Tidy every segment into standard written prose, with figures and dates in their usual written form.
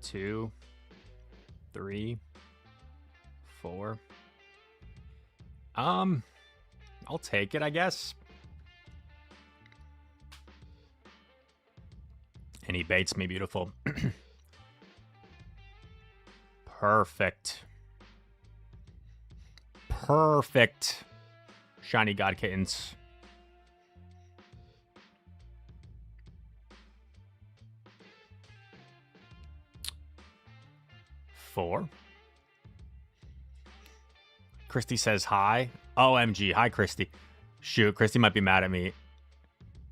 2, 3, 4. I'll take it, I guess. And he baits me. Beautiful. Perfect. Perfect. Shiny God Kittens. Four. Christy says hi. OMG. Hi, Christy. Shoot, Christy might be mad at me.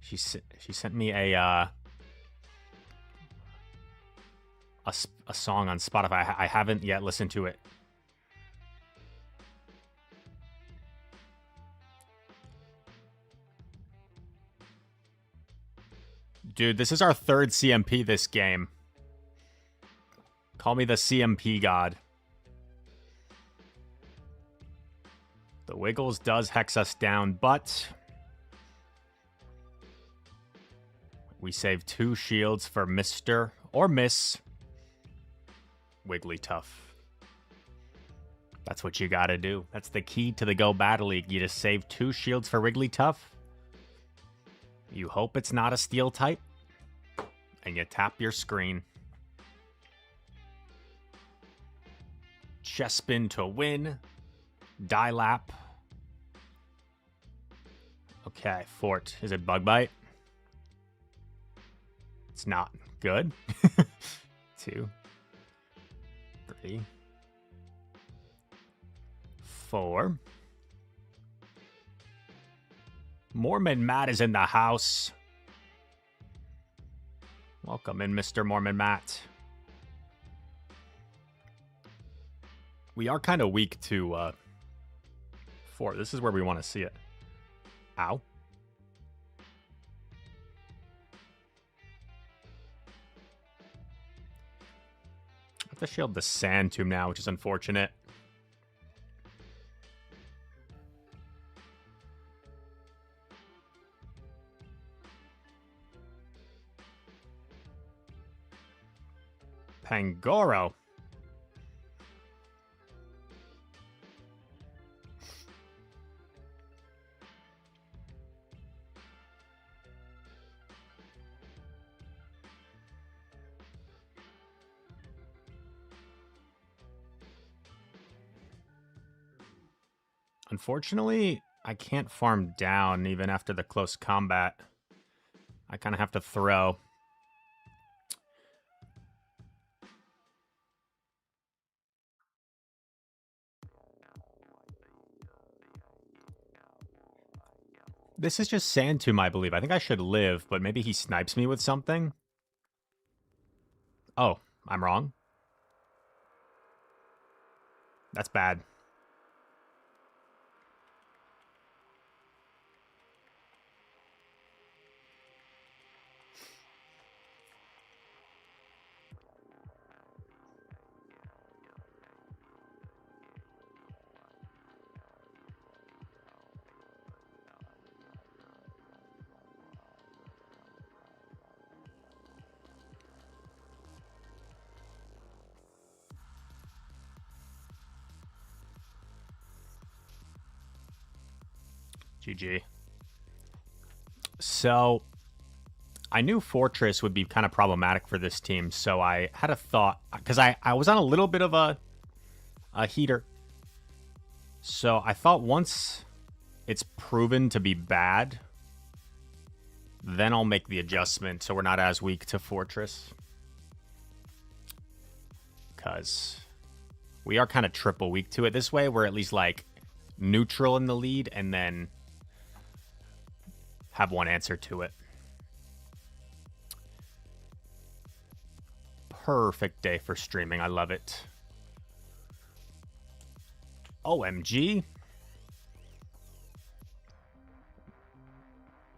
She sent me a song on Spotify. I haven't yet listened to it. Dude, this is our third CMP this game. Call me the CMP god. The Wiggles does hex us down, but we save 2 shields for Mr. or Miss Wigglytuff. That's what you gotta do. That's the key to the Go Battle League. You just save 2 shields for Wigglytuff. You hope it's not a steel type. And you tap your screen. Chest spin to win. Die lap. Okay, Fort. Is it Bug Bite? It's not. Good. 2, 3, 4. Mormon Matt is in the house. Welcome in, Mr. Mormon Matt. We are kind of weak to 4. This is where we want to see it. Ow. I have to shield the Sand Tomb now, which is unfortunate. Pangoro. Unfortunately, I can't farm down even after the close combat. I kind of have to throw. This is just Sand Tomb, I believe. I think I should live, but maybe he snipes me with something. Oh, I'm wrong. That's bad. GG. So, I knew Fortress would be kind of problematic for this team, so I had a thought, because I was on a little bit of a heater. So I thought once it's proven to be bad, then I'll make the adjustment so we're not as weak to Fortress. Because we are kind of triple weak to it. This way, we're at least like neutral in the lead and then have one answer to it. Perfect day for streaming. I love it. OMG.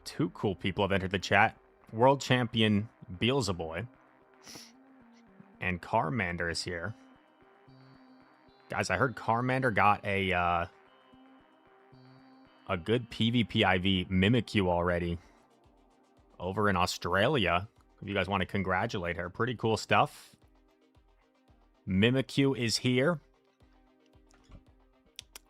2 cool people have entered the chat. World champion Beelzeboy. And Carmander is here. Guys, I heard Carmander got a good PvP IV Mimikyu already over in Australia. If you guys want to congratulate her. Pretty cool stuff. Mimikyu is here.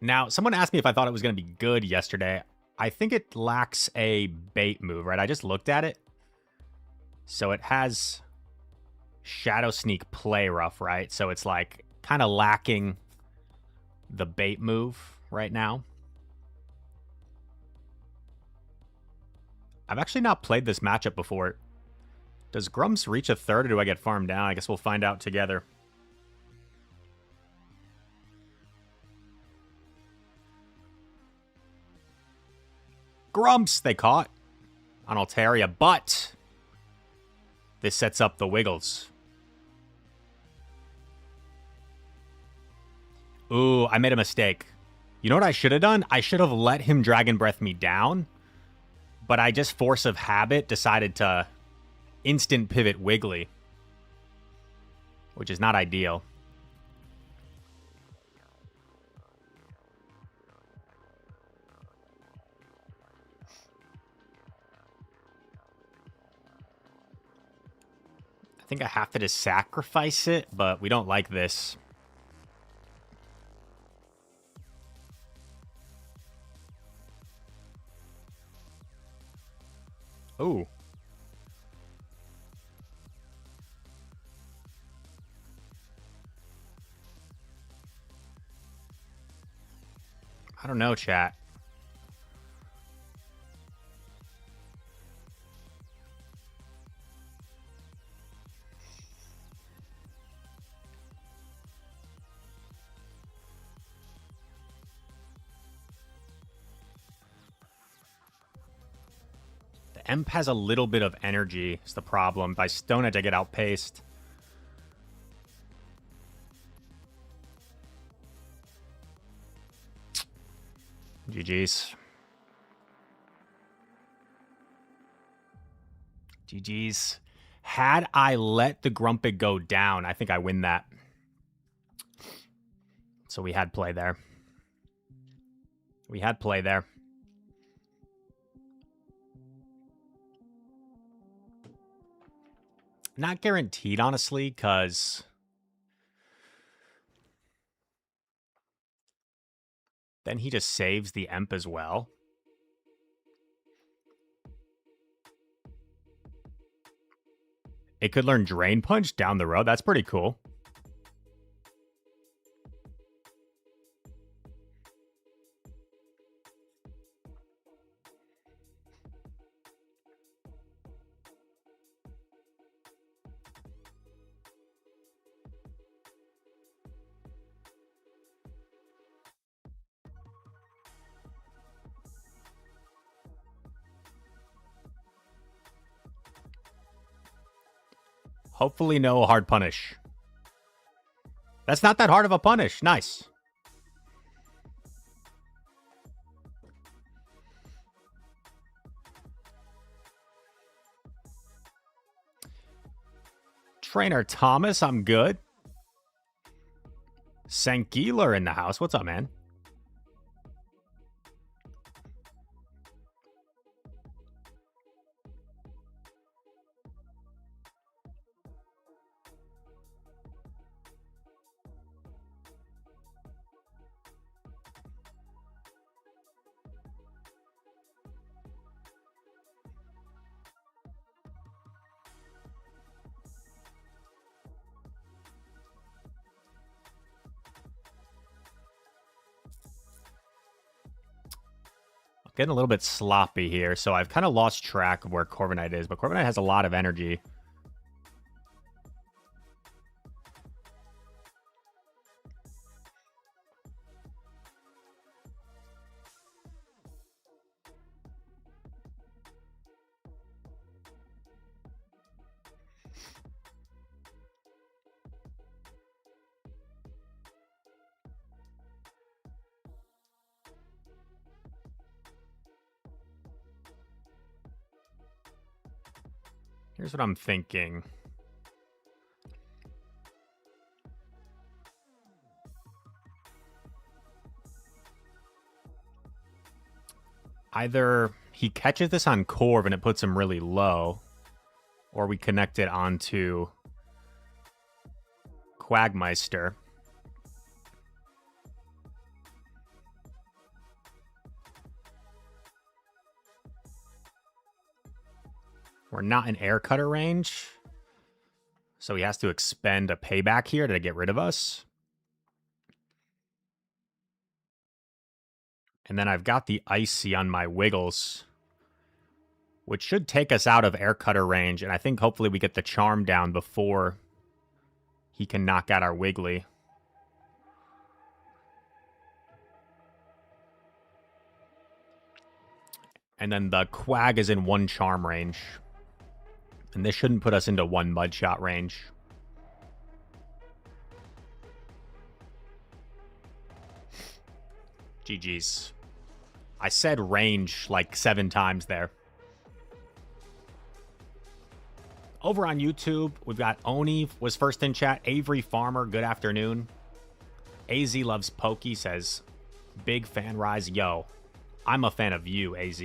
Now, someone asked me if I thought it was going to be good yesterday. I think it lacks a bait move, right? I just looked at it. So it has Shadow Sneak Play Rough, right? So it's like kind of lacking the bait move right now. I've actually not played this matchup before. Does Grumps reach a third or do I get farmed down? I guess we'll find out together. Grumps, they caught on Altaria, but this sets up the Wiggles. Ooh, I made a mistake. You know what I should have done? I should have let him Dragon Breath me down, but I just force of habit decided to instant pivot Wiggly, which is not ideal. I think I have to just sacrifice it, but we don't like this. Ooh. I don't know, chat. The Emp has a little bit of energy, is the problem. By Stone Edge, I get outpaced. GG's. GG's. Had I let the Grumpig go down, I think I win that. So we had play there. We had play there. Not guaranteed, honestly, because then he just saves the Emp as well. It could learn Drain Punch down the road. That's pretty cool. Hopefully no hard punish. That's not that hard of a punish. Nice. Trainer Thomas, I'm good. Sankeeler in the house. What's up, man? Getting a little bit sloppy here, so I've kind of lost track of where Corviknight is, but Corviknight has a lot of energy. Here's what I'm thinking. Either he catches this on Corv and it puts him really low, or we connect it onto Quagmeister. We're not in air cutter range, so he has to expend a payback here to get rid of us. And then I've got the Icy on my Wiggles, which should take us out of air cutter range. And I think hopefully we get the charm down before he can knock out our Wiggly. And then the Quag is in 1 charm range. And this shouldn't put us into 1 mud shot range. GG's. I said range like 7 times there. Over on YouTube, we've got Oni was first in chat. Avery Farmer, good afternoon. AZ loves Pokey, says, big fan rise. Yo, I'm a fan of you, AZ.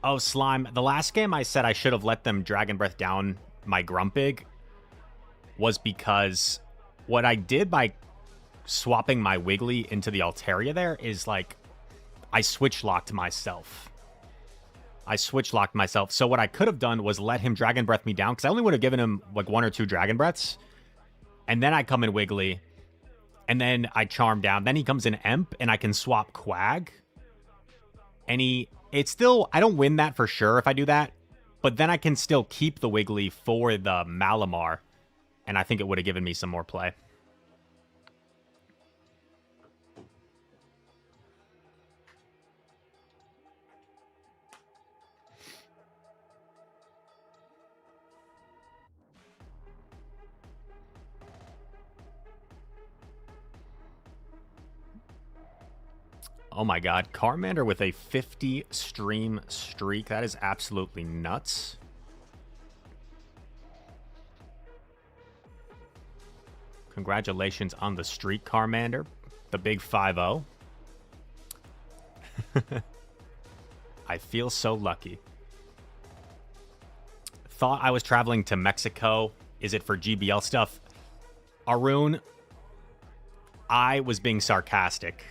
Oh, Slime. The last game I said I should have let them Dragon Breath down my Grumpig was because what I did by swapping my Wiggly into the Altaria there is like I switch locked myself. So what I could have done was let him Dragon Breath me down because I only would have given him like 1 or 2 Dragon Breaths. And then I come in Wiggly. And then I charm down. Then he comes in Emp and I can swap Quag. And it's still, I don't win that for sure if I do that. But then I can still keep the Wiggly for the Malamar. And I think it would have given me some more play. Oh my god, Charmander with a 50 stream streak. That is absolutely nuts. Congratulations on the streak, Charmander. The big 5-0. I feel so lucky. Thought I was traveling to Mexico. Is it for GBL stuff? Arun, I was being sarcastic.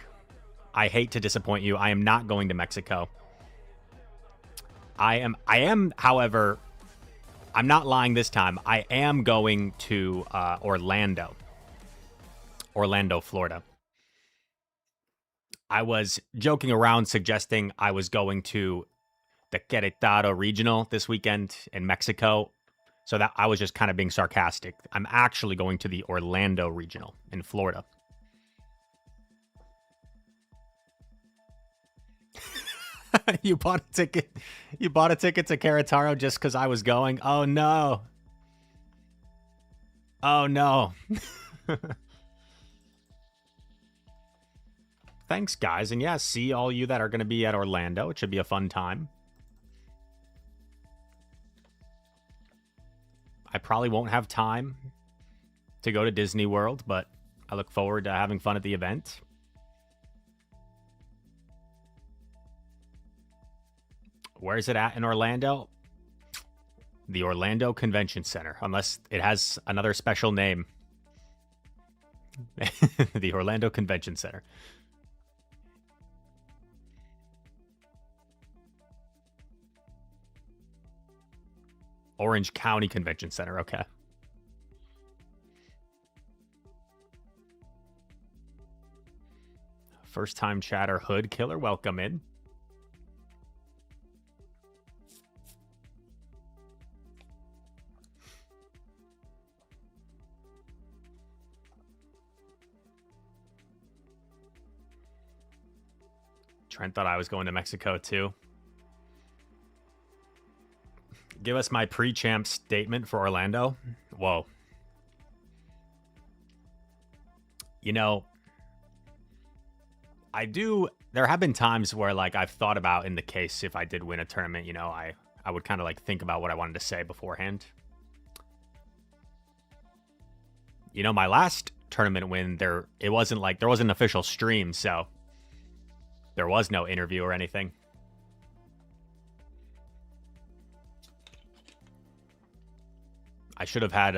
I hate to disappoint you. I am not going to Mexico. I am, however, I'm not lying this time. I am going to Orlando, Florida. I was joking around suggesting I was going to the Querétaro Regional this weekend in Mexico. So that I was just kind of being sarcastic. I'm actually going to the Orlando Regional in Florida. You bought a ticket. You bought a ticket to Querétaro just because I was going. Oh no. Oh no. Thanks, guys, and yeah, see all you that are going to be at Orlando. It should be a fun time. I probably won't have time to go to Disney World, but I look forward to having fun at the event. Where is it at in Orlando? The Orlando Convention Center, unless it has another special name. The Orlando Convention Center. Orange County Convention Center, okay. First time chatter, Hood Killer, welcome in. Trent thought I was going to Mexico too. Give us my pre-champ statement for Orlando. Whoa. You know, there have been times where like I've thought about in the case if I did win a tournament, you know, I would kind of like think about what I wanted to say beforehand. You know, my last tournament win, it wasn't like there was an official stream, so there was no interview or anything. I should have had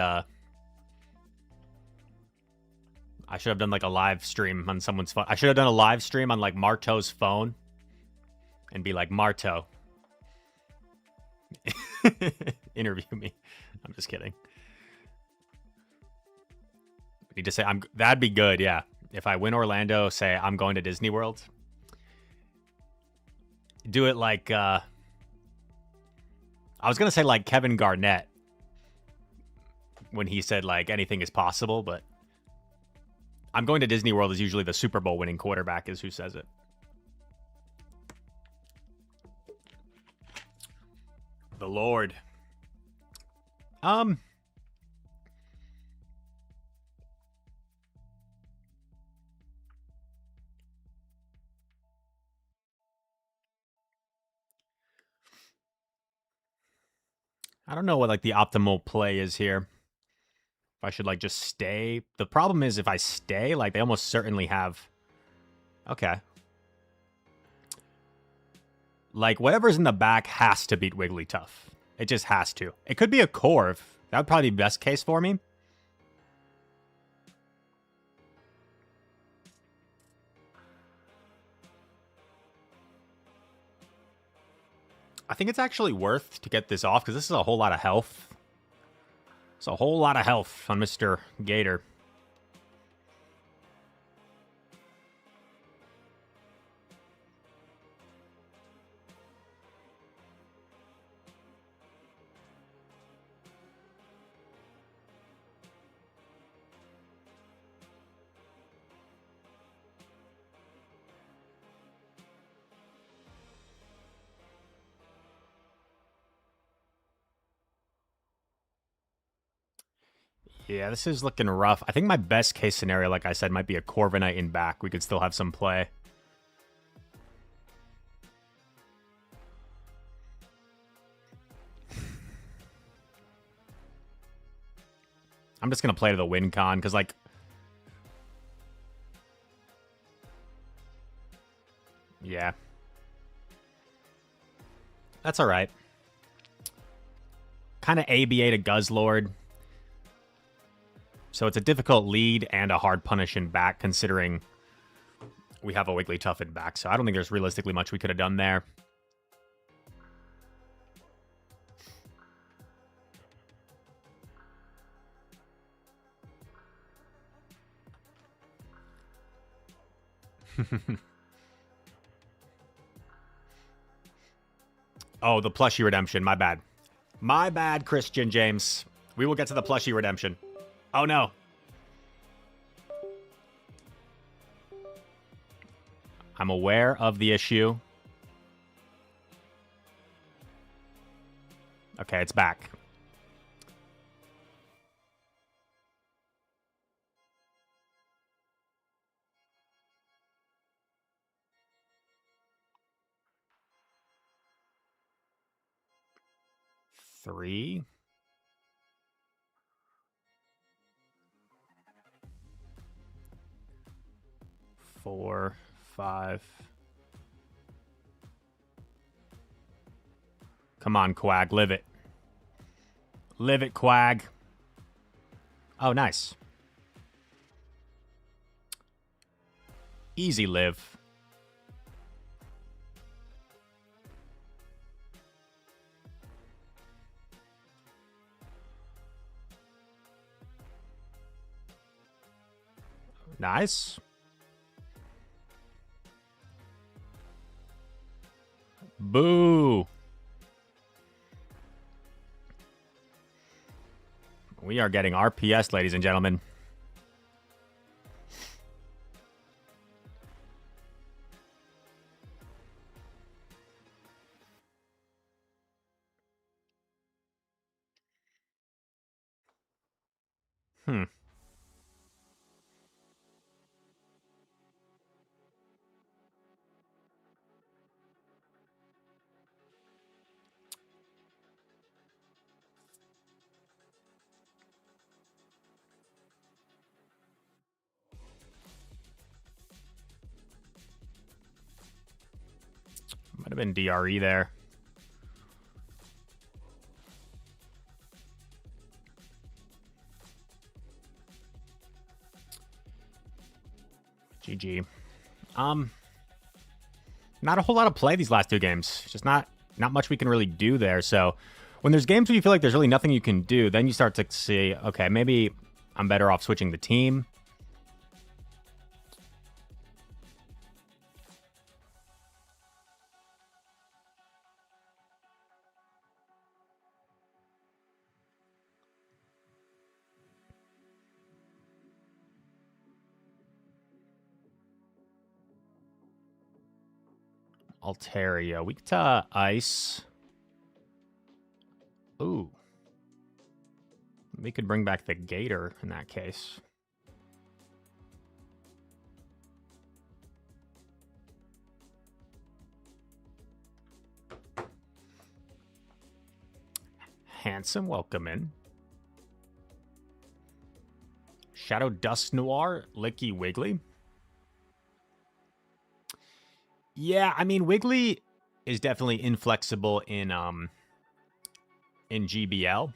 I should have done like a live stream on someone's phone. I should have done a live stream on like Marto's phone and be like, Marto, interview me. I'm just kidding. I need to say that'd be good, yeah. If I win Orlando, say I'm going to Disney World. Do it like I was gonna say like Kevin Garnett when he said like anything is possible, but I'm going to Disney World is usually the Super Bowl winning quarterback is who says it. The Lord. I don't know what like the optimal play is here. If I should like just stay. The problem is if I stay, like they almost certainly have. Okay. Like whatever's in the back has to beat Wigglytuff. It just has to. It could be a Corv. That would probably be best case for me. I think it's actually worth to get this off because this is a whole lot of health. It's a whole lot of health on Mr. Gator. Yeah, this is looking rough. I think my best case scenario, like I said, might be a Corviknight in back. We could still have some play. I'm just going to play to the win con, because, like... Yeah. That's alright. Kind of ABA to Guzzlord. So it's a difficult lead and a hard punish in back, considering we have a Wigglytuff in back. So I don't think there's realistically much we could have done there. Oh, the Plushy redemption. My bad. My bad, Christian James. We will get to the Plushy redemption. Oh, no. I'm aware of the issue. Okay, it's back. Three. 4, 5. Come on, Quag. Live it. Live it, Quag. Oh, nice. Easy live. Nice. Boo. We are getting RPS, ladies and gentlemen. Might have been DRE there. GG. Not a whole lot of play these last 2 games. Just not much we can really do there. So when there's games where you feel like there's really nothing you can do, then you start to see, okay, maybe I'm better off switching the team. Altaria. Weak to ice. Ooh. We could bring back the Gator in that case. Handsome, welcome in. Shadow Dusk Noir, Licky Wiggly. Yeah, I mean, Wiggly is definitely inflexible in GBL.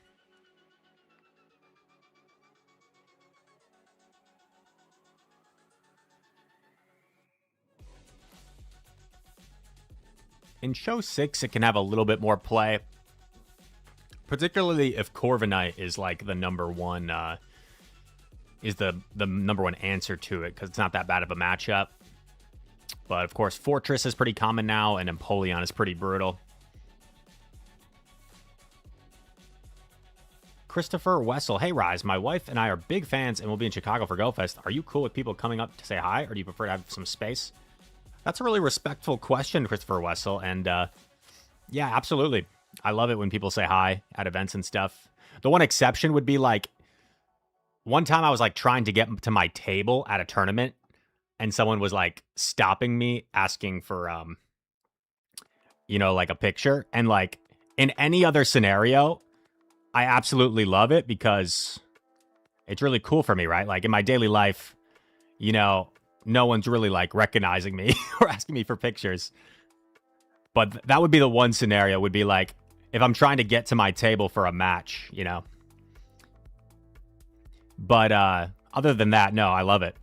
In Show 6, it can have a little bit more play. Particularly if Corviknight is like the number one, is the number one answer to it, because it's not that bad of a matchup. But of course, Fortress is pretty common now, and Empoleon is pretty brutal. Christopher Wessel. Hey, Rise. My wife and I are big fans, and we'll be in Chicago for GoFest. Are you cool with people coming up to say hi, or do you prefer to have some space? That's a really respectful question, Christopher Wessel. And yeah, absolutely. I love it when people say hi at events and stuff. The one exception would be like, one time I was like trying to get to my table at a tournament, and someone was like stopping me, asking for, you know, like a picture. And like in any other scenario, I absolutely love it because it's really cool for me, right? Like in my daily life, you know, no one's really like recognizing me or asking me for pictures. But that would be the one scenario, would be like if I'm trying to get to my table for a match, you know. But other than that, no, I love it.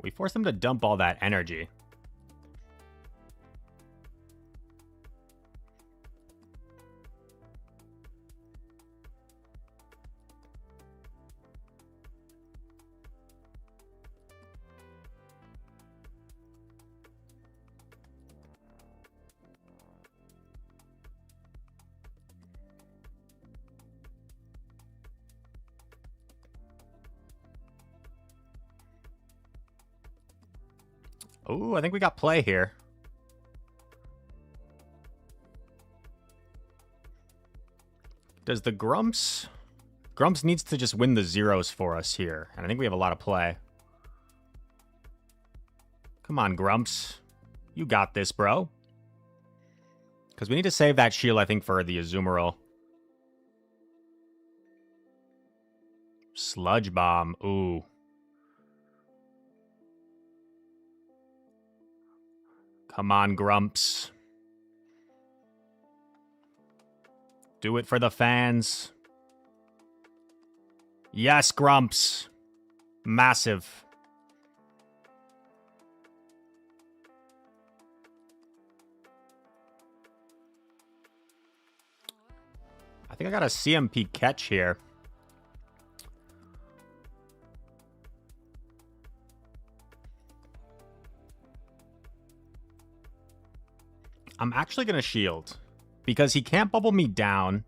We forced them to dump all that energy. Ooh, I think we got play here. Does the Grumps... Grumps needs to just win the zeros for us here. And I think we have a lot of play. Come on, Grumps. You got this, bro. Because we need to save that shield, I think, for the Azumarill. Sludge Bomb. Ooh. Come on, Grumps. Do it for the fans. Yes, Grumps. Massive. I think I got a CMP catch here. I'm actually going to shield because he can't bubble me down.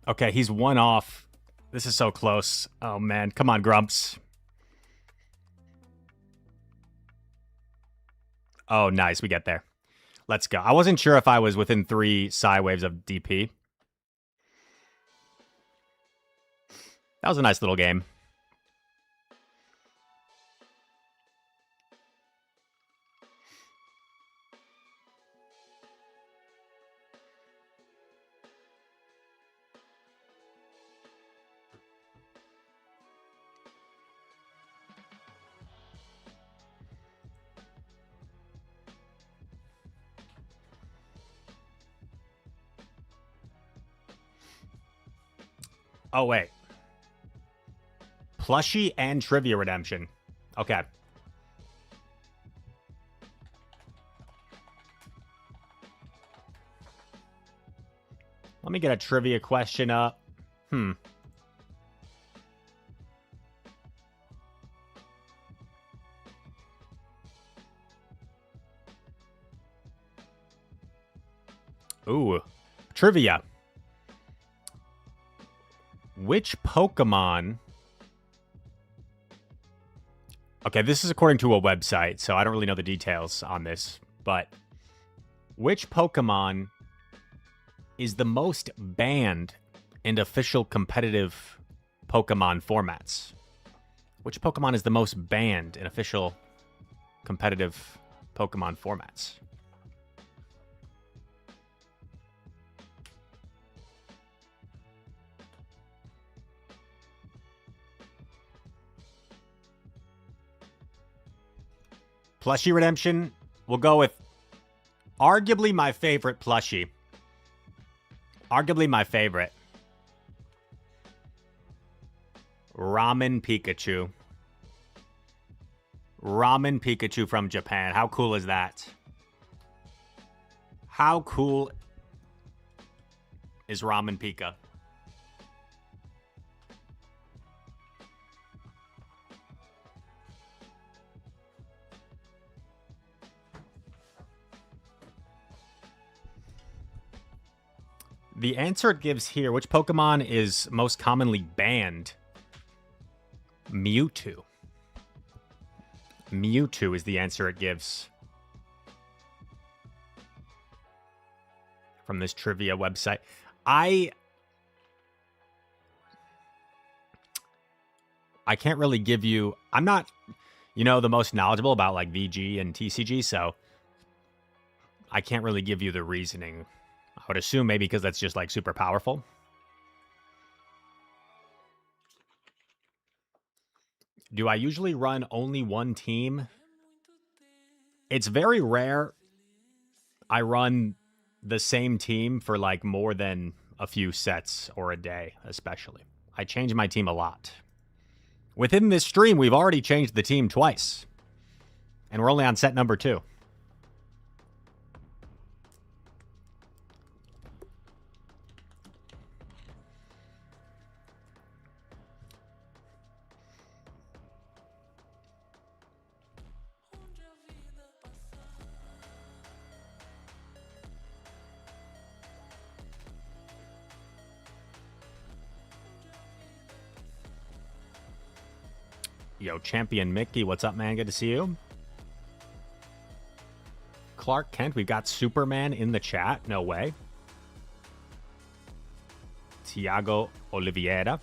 Okay, he's one off. This is so close. Oh, man. Come on, Grumps. Oh, nice. We get there. Let's go. I wasn't sure if I was within 3 psi waves of DP. That was a nice little game. Oh, wait. Plushy and Trivia Redemption. Okay. Let me get a trivia question up. Ooh. Trivia. Which Pokemon... Okay, this is according to a website, so I don't really know the details on this. But which Pokemon is the most banned in official competitive Pokemon formats? Which Pokemon is the most banned in official competitive Pokemon formats? Plushy Redemption, we'll go with arguably my favorite Plushy. Arguably my favorite. Ramen Pikachu. Ramen Pikachu from Japan. How cool is that? How cool is Ramen Pika? The answer it gives here, which Pokemon is most commonly banned? Mewtwo. Mewtwo is the answer it gives. From this trivia website. I can't really give you... I'm not, the most knowledgeable about, like, VG and TCG, so I can't really give you the reasoning. I would assume maybe because that's just, like, super powerful. Do I usually run only one team? It's very rare I run the same team for, like, more than a few sets or a day, especially. I change my team a lot. Within this stream, we've already changed the team twice. And we're only on set number 2. Yo, Champion Mickey, what's up, man? Good to see you. Clark Kent, we've got Superman in the chat. No way. Tiago Oliveira.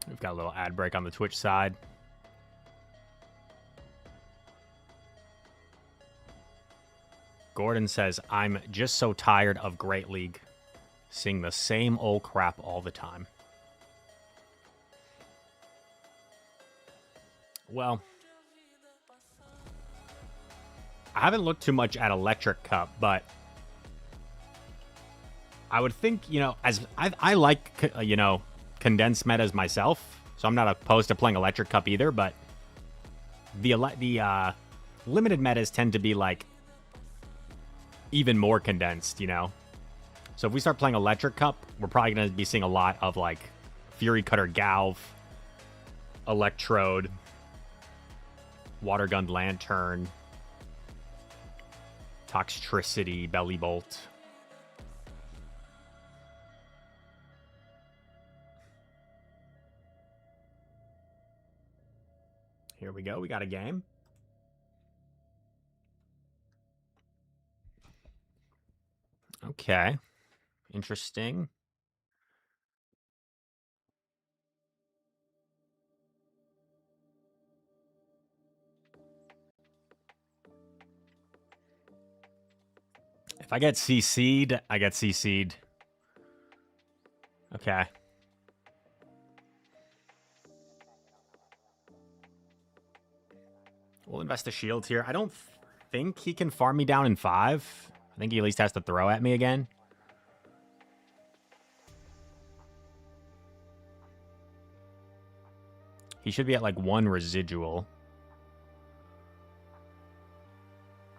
We've got a little ad break on the Twitch side. Gordon says, I'm just so tired of Great League. Seeing the same old crap all the time. Well, I haven't looked too much at Electric Cup, but I would think, you know, as I like, you know, condensed metas myself, so I'm not opposed to playing Electric Cup either, but the limited metas tend to be, like, even more condensed, you know? So if we start playing Electric Cup, we're probably going to be seeing a lot of, like, Fury Cutter Galv, Electrode, Water Gun Lantern, Toxtricity, Belly Bolt. Here we go. We got a game. Okay. Interesting. If I get CC'd, I get CC'd. Okay. We'll invest a shield here. I don't think he can farm me down in 5. I think he at least has to throw at me again. He should be at like 1 residual.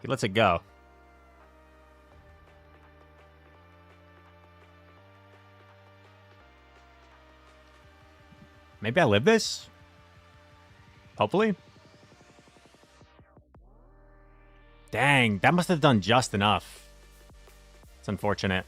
He lets it go. Maybe I live this? Hopefully. Dang, that must have done just enough. It's unfortunate.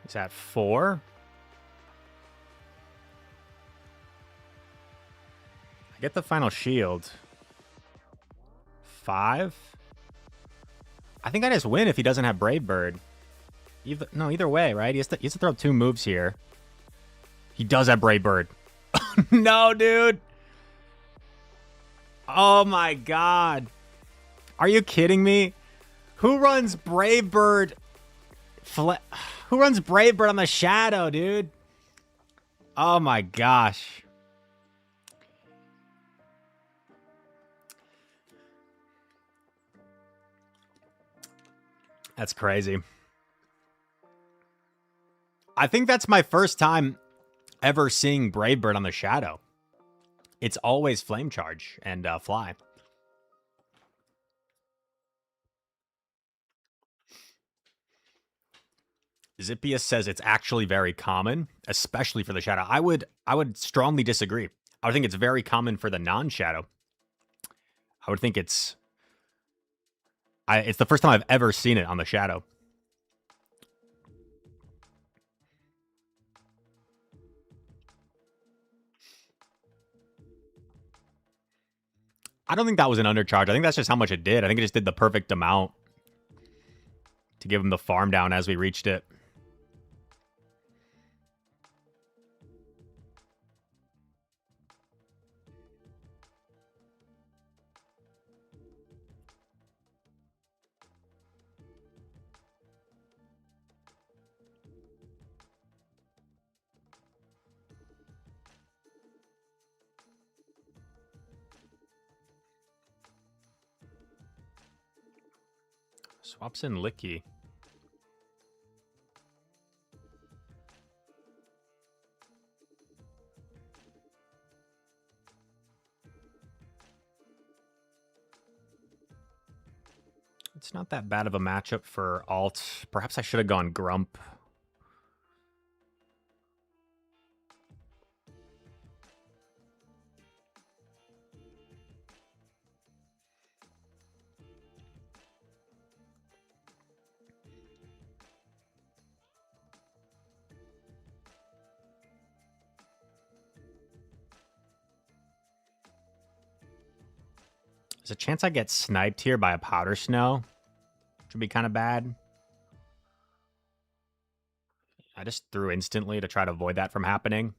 Is that 4? I get the final shield. 5? I think I just win if he doesn't have Brave Bird. Either way, right? He has to throw 2 moves here. He does have Brave Bird. No, dude. Oh my god. Are you kidding me? Who runs Brave Bird? Who runs Brave Bird on the Shadow, dude? Oh my gosh. That's crazy. I think that's my first time ever seeing Brave Bird on the Shadow. It's always Flame Charge and Fly. Zippius says it's actually very common, especially for the Shadow. I would strongly disagree. I would think it's very common for the non-Shadow. I would think it's the first time I've ever seen it on the Shadow. I don't think that was an undercharge. I think that's just how much it did. I think it just did the perfect amount to give him the farm down as we reached it. Swaps in Licky. It's not that bad of a matchup for alt. Perhaps I should have gone Grump. There's a chance I get sniped here by a powder snow, which would be kind of bad. I just threw instantly to try to avoid that from happening.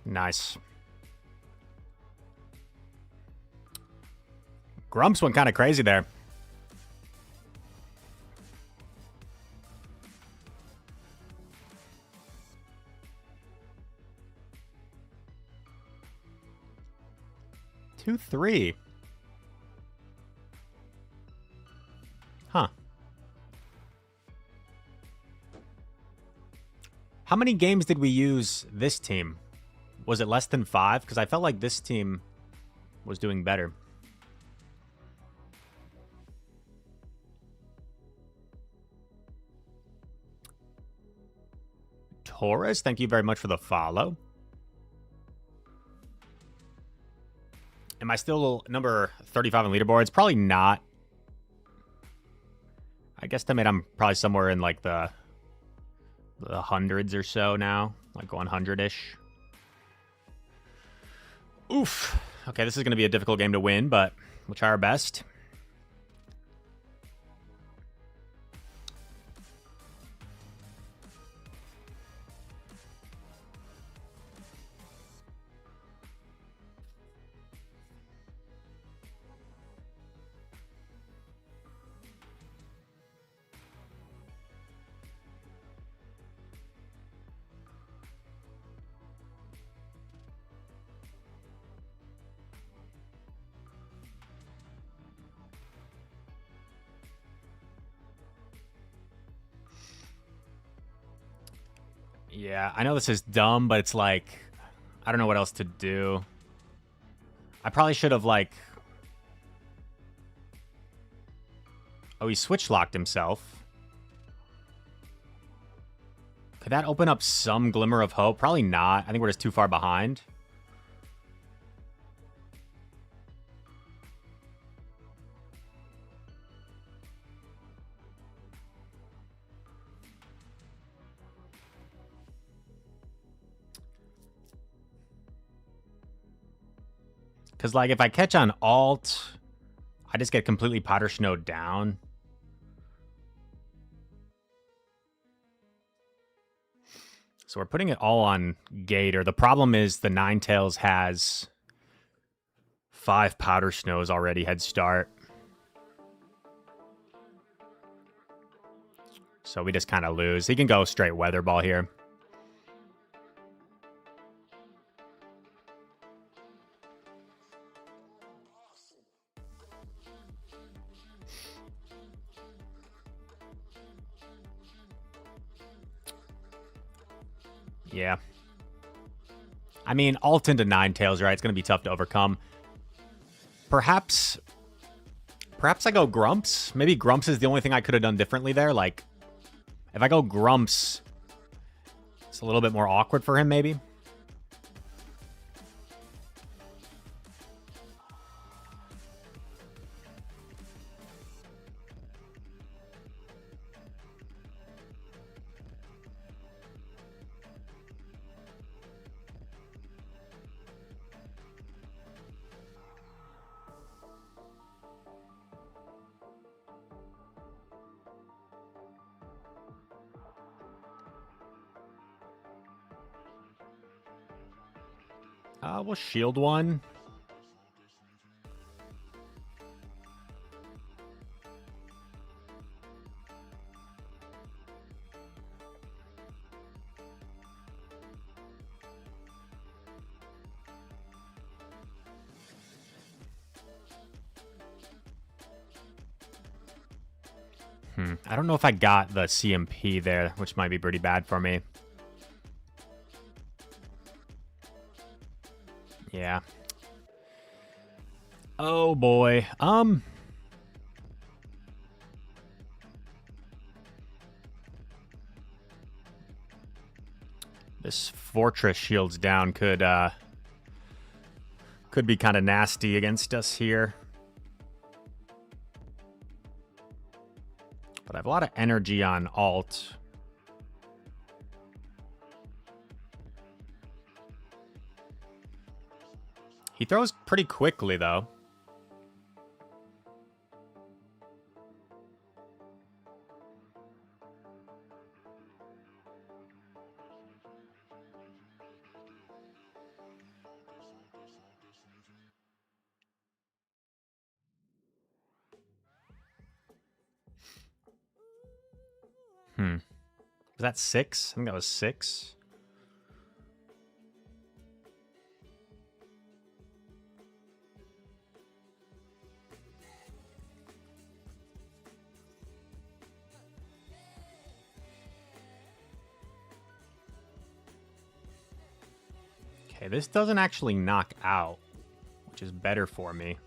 Nice. Grumps went kind of crazy there. Two, three. Huh. How many games did we use this team? Was it less than 5? Because I felt like this team was doing better. Torres, thank you very much for the follow. Am I still number 35 on leaderboards? Probably not. I guesstimate I'm probably somewhere in like the hundreds or so now, like 100-ish. Oof. Okay, this is going to be a difficult game to win, but we'll try our best. Yeah, I know this is dumb, but it's like, I don't know what else to do. I probably should have, like... Oh, he switch-locked himself. Could that open up some glimmer of hope? Probably not. I think we're just too far behind. Because, like, if I catch on alt, I just get completely powder snowed down. So we're putting it all on Gator. The problem is the Ninetales has 5 powder snows already head start. So we just kind of lose. He can go straight weather ball here. Yeah. I mean, alt into Ninetales, right? It's going to be tough to overcome. Perhaps I go Grumps. Maybe Grumps is the only thing I could have done differently there. Like, if I go Grumps, it's a little bit more awkward for him, maybe. We'll shield one. I don't know if I got the CMP there, which might be pretty bad for me. Yeah. Oh boy. This fortress shields down could be kind of nasty against us here. But I have a lot of energy on alt. He throws pretty quickly, though. Was that 6? I think that was 6. Okay, this doesn't actually knock out, which is better for me.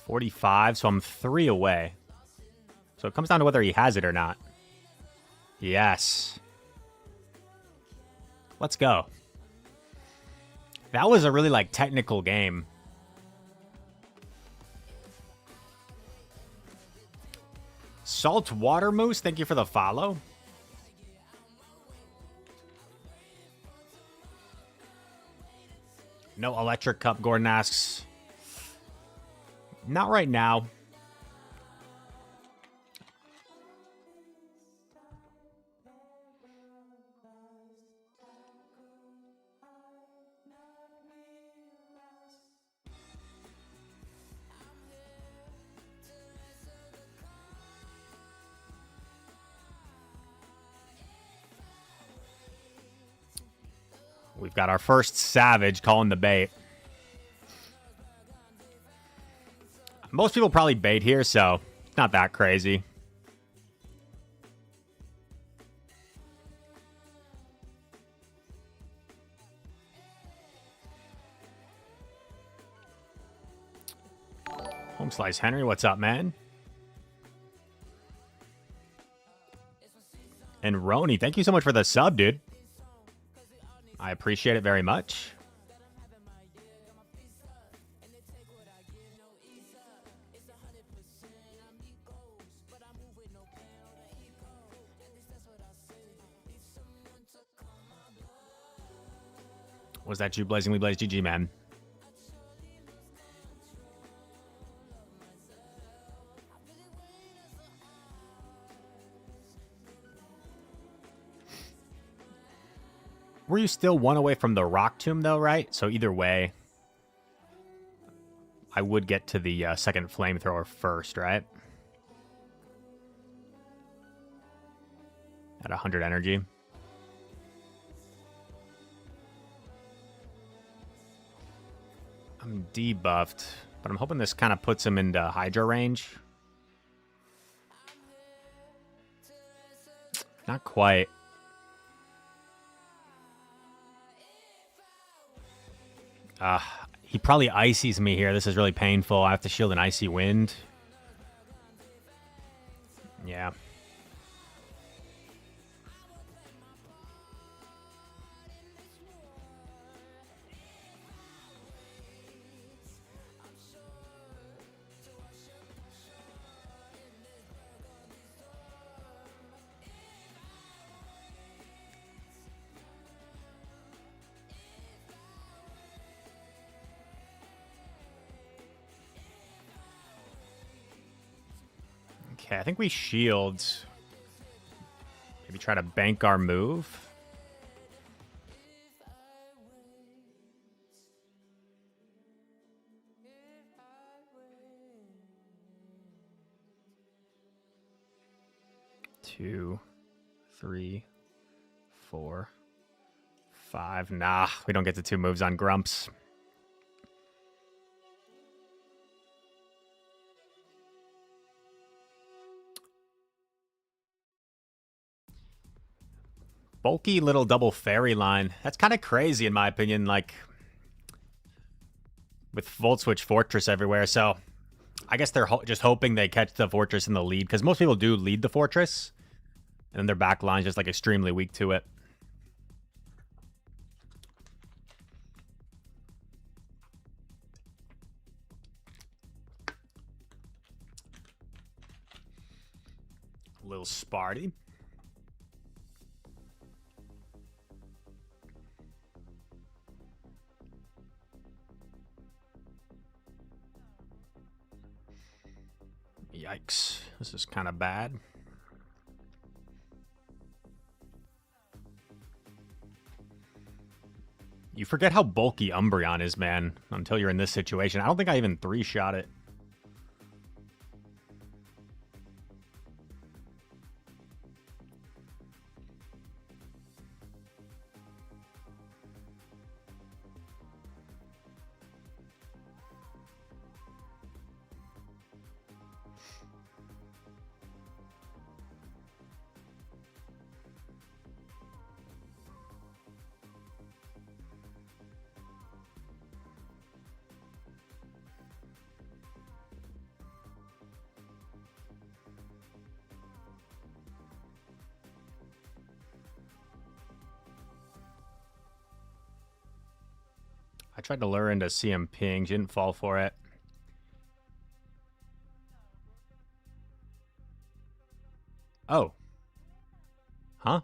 $45, so I'm 3 away. So it comes down to whether he has it or not. Yes. Let's go. That was a really, technical game. Saltwater Moose, thank you for the follow. No electric cup, Gordon asks. Not right now. We've got our first Savage calling the bait. Most people probably bait here, so it's not that crazy. Home Slice Henry, what's up, man? And Roni, thank you so much for the sub, dude. I appreciate it very much. Was that you, Blazingly Blaze? GG, man. Were you still 1 away from the Rock Tomb, though, right? So either way, I would get to the second Flamethrower first, right? At 100 energy. I'm debuffed, but I'm hoping this kind of puts him into Hydra range. Not quite. He probably ices me here. This is really painful. I have to shield an Icy Wind. Yeah. Okay, I think we shield. Maybe try to bank our move. 2, 3, 4, 5. Nah, we don't get to 2 moves on Grumps. Bulky little double fairy line. That's kind of crazy in my opinion, like with Volt Switch Fortress everywhere. So I guess they're just hoping they catch the Fortress in the lead, because most people do lead the Fortress, and then their back line's just like extremely weak to it. A little Sparty. Yikes. This is kind of bad. You forget how bulky Umbreon is, man, until you're in this situation. I don't think I even 3-shot it. I tried to lure into CM Ping. She didn't fall for it. Oh. Huh?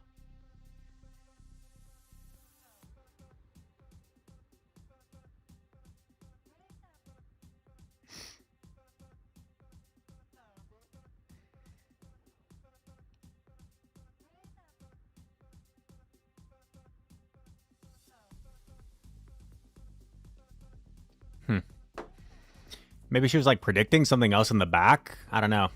Maybe she was like predicting something else in the back. I don't know.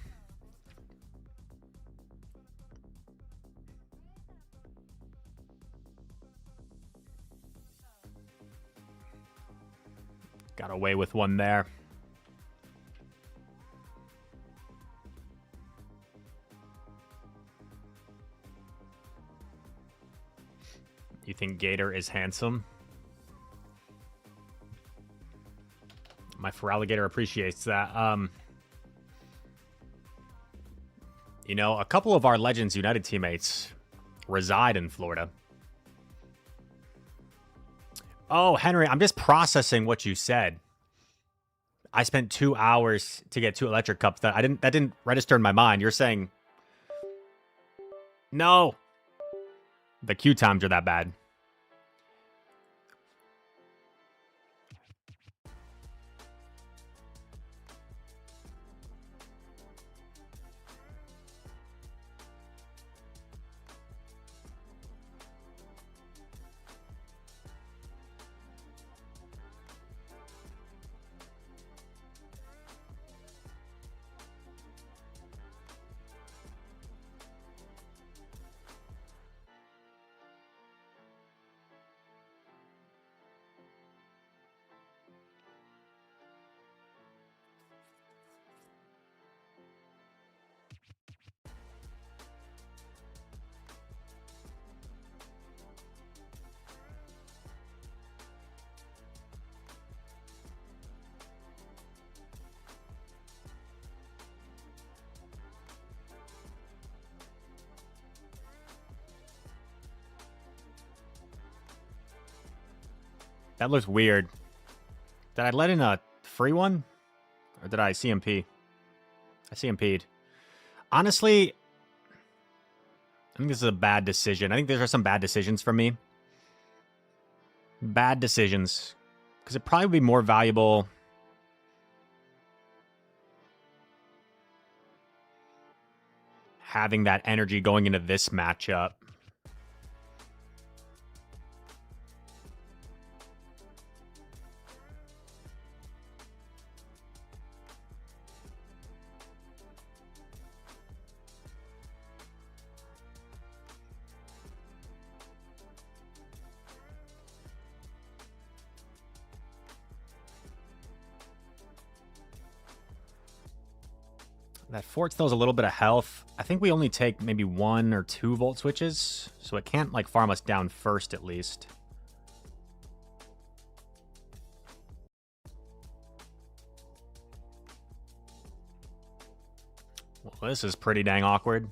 Got away with one there. You think Gator is handsome? My Feraligatr appreciates that. You know, a couple of our Legends United teammates reside in Florida. Oh, Henry, I'm just processing what you said. I spent 2 hours to get 2 electric cups. That didn't register in my mind. You're saying no. The queue times are that bad. That looks weird. Did I let in a free one? Or did I CMP? I CMP'd. Honestly, I think this is a bad decision. I think there are some bad decisions for me. Bad decisions. Because it probably would be more valuable having that energy going into this matchup. That fort still has a little bit of health. I think we only take maybe 1 or 2 volt switches, so it can't like farm us down first at least. Well, this is pretty dang awkward.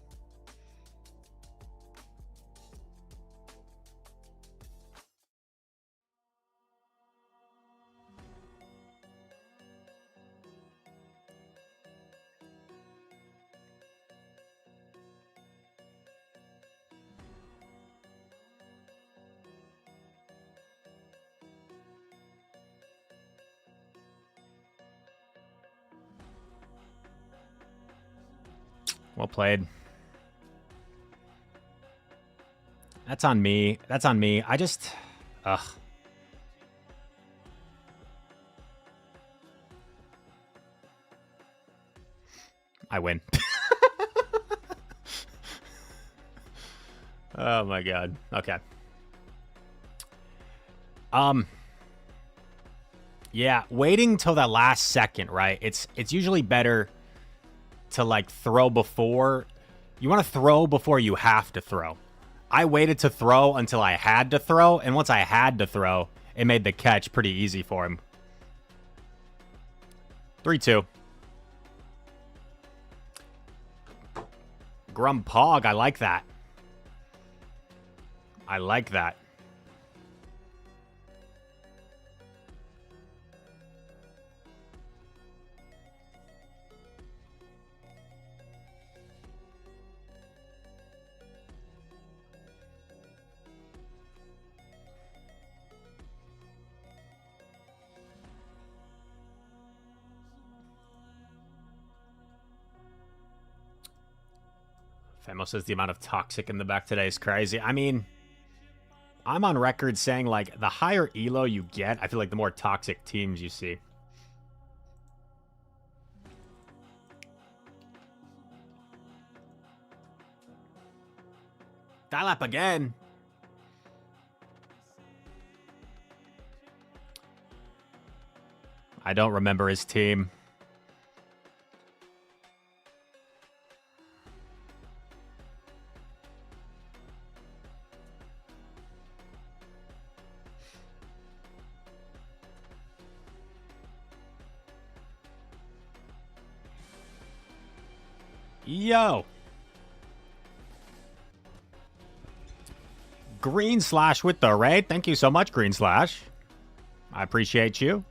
Well played. That's on me. That's on me. I just... Ugh. I win. Oh my god. Okay. Yeah, waiting till that last second, right? It's usually better to like throw before. You want to throw before you have to throw. I waited to throw until I had to throw, and once I had to throw, it made the catch pretty easy for him. 3-2. Grumpog, I like that. I like that. Femo says the amount of toxic in the back today is crazy. I mean, I'm on record saying, like, the higher elo you get, I feel like the more toxic teams you see. Dial up again. I don't remember his team. Yo. Green Slash with the raid. Thank you so much, Green Slash. I appreciate you.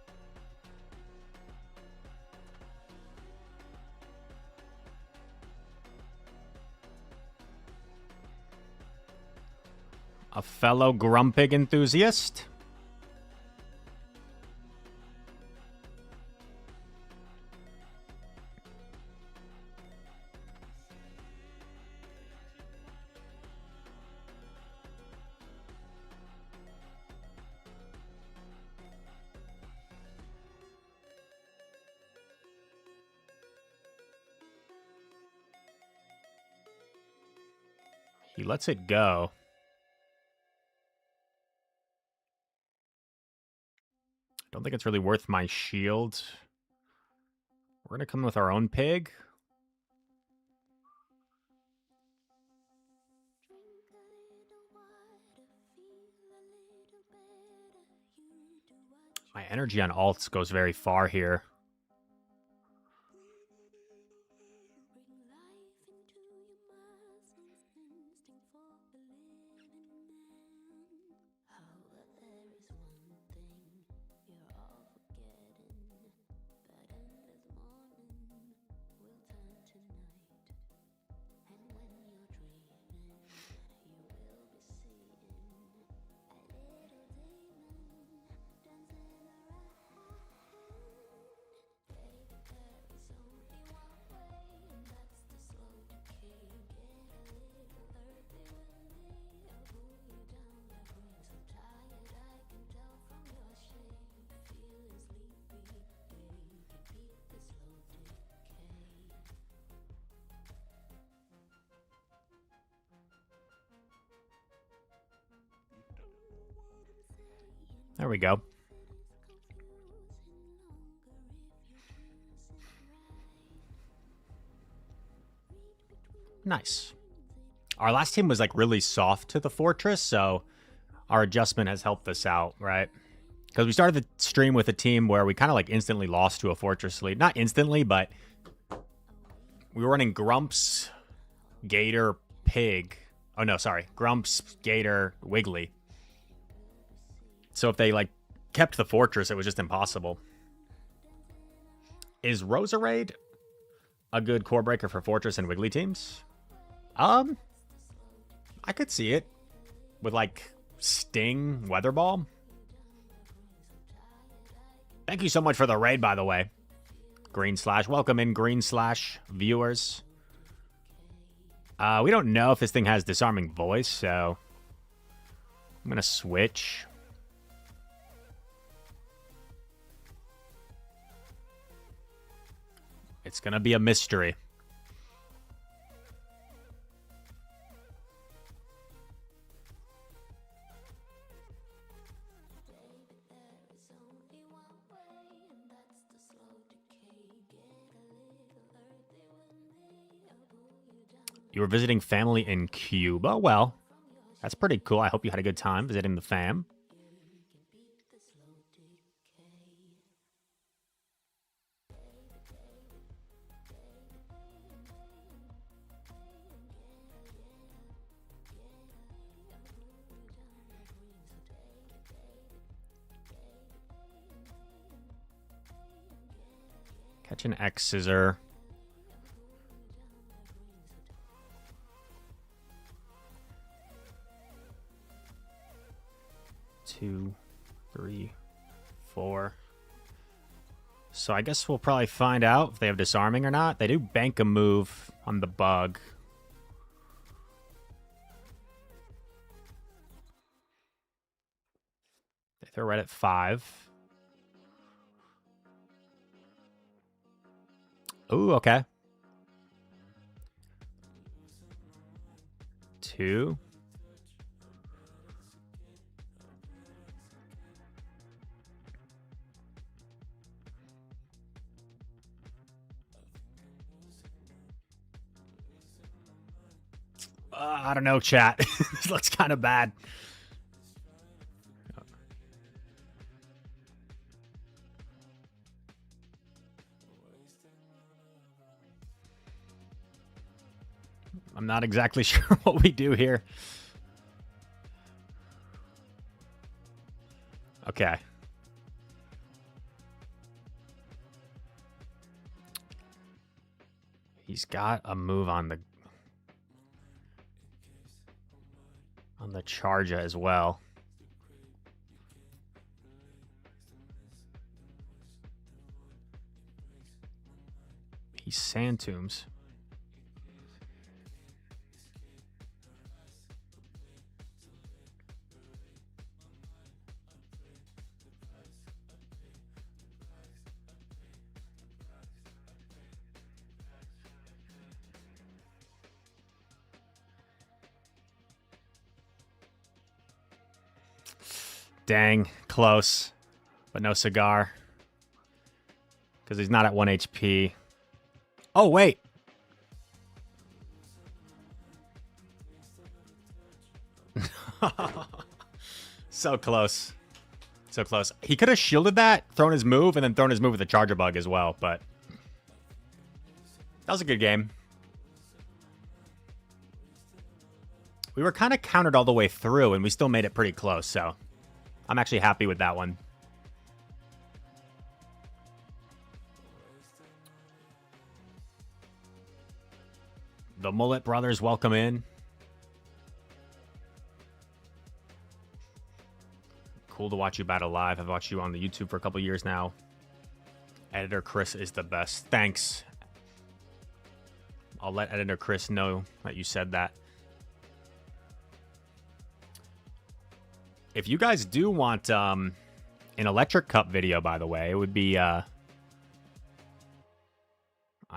A fellow Grumpig enthusiast. He lets it go. Don't think it's really worth my shield. We're going to come with our own pig. My energy on alts goes very far here. There we go. Nice. Our last team was like really soft to the fortress, so our adjustment has helped us out, right? Because we started the stream with a team where we kind of like instantly lost to a fortress lead. Not instantly, but we were running Grumps, Gator, Pig. Oh, no, sorry. Grumps, Gator, Wiggly. So if they like kept the fortress, it was just impossible. Is Roserade a good core breaker for fortress and Wiggly teams? I could see it with like Sting, Weather Ball. Thank you so much for the raid, by the way. Green Slash. Welcome in, Green Slash viewers. We don't know if this thing has disarming voice, so I'm going to switch. It's going to be a mystery. You were visiting family in Cuba? Well, that's pretty cool. I hope you had a good time visiting the fam. Catch an X scissor. Two, three, four. So I guess we'll probably find out if they have disarming or not. They do bank a move on the bug. They throw right at 5. Ooh, okay. 2. I don't know, chat. This looks kind of bad. I'm not exactly sure what we do here. Okay. He's got a move on the Charger as well. He's Sand Tombs. Dang, close. But no cigar. Because he's not at 1 HP. Oh, wait. So close. So close. He could have shielded that, thrown his move, and then thrown his move with the Charger Bug as well, but that was a good game. We were kind of countered all the way through, and we still made it pretty close, so I'm actually happy with that one. The Mullet Brothers, welcome in. Cool to watch you battle live. I've watched you on the YouTube for a couple years now. Editor Chris is the best. Thanks. I'll let Editor Chris know that you said that. If you guys do want an Electric Cup video, by the way, it would be... I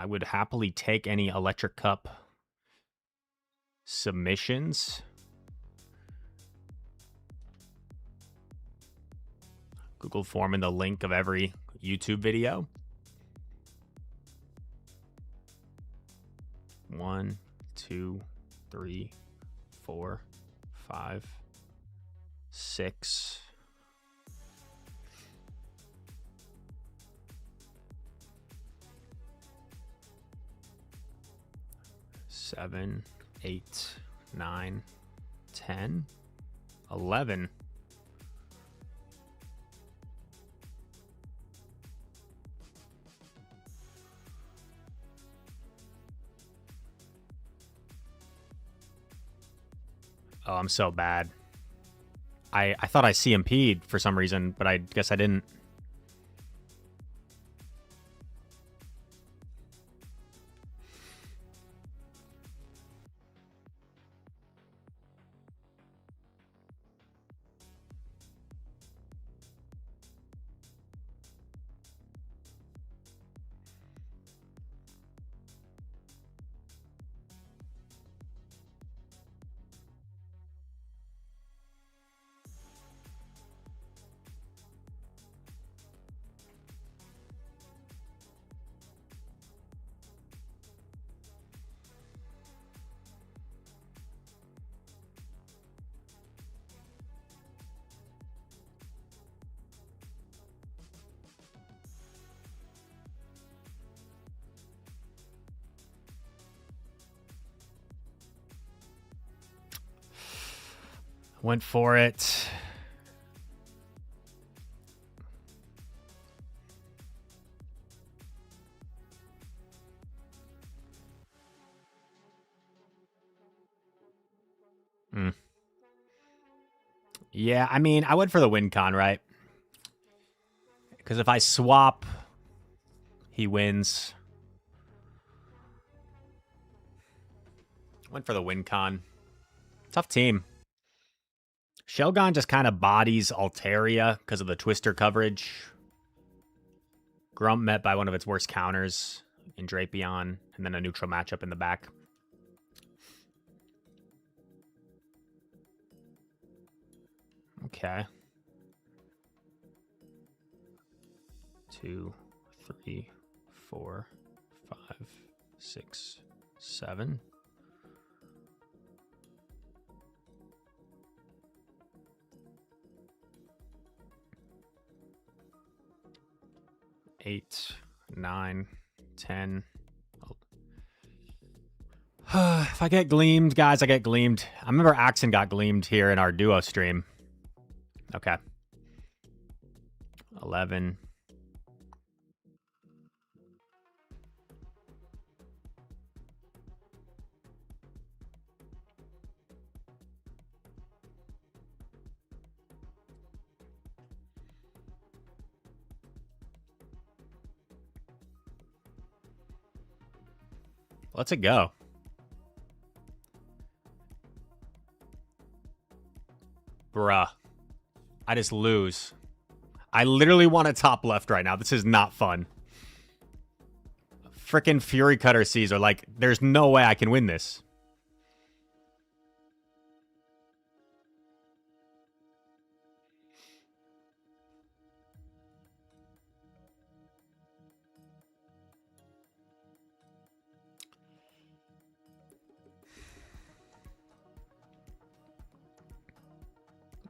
would happily take any Electric Cup submissions. Google form in the link of every YouTube video. 1, 2, 3, 4, 5, 6. Seven, 8, 9, 10, 11. Oh, I'm so bad. I thought I CMP'd for some reason, but I guess I didn't. Went for it. Yeah, I mean, I went for the win con, right? Because if I swap, he wins. Went for the win con. Tough team. Shelgon just kind of bodies Altaria because of the Twister coverage. Grump met by one of its worst counters in Drapion, and then a neutral matchup in the back. Okay. 2, 3, 4, 5, 6, 7. Eight, 9, 10. If I get gleamed, guys, I get gleamed. I remember Axon got gleamed here in our duo stream. Okay. 11. Let's it go. Bruh. I just lose. I literally want a top left right now. This is not fun. Frickin' Fury Cutter Scizor. Like, there's no way I can win this.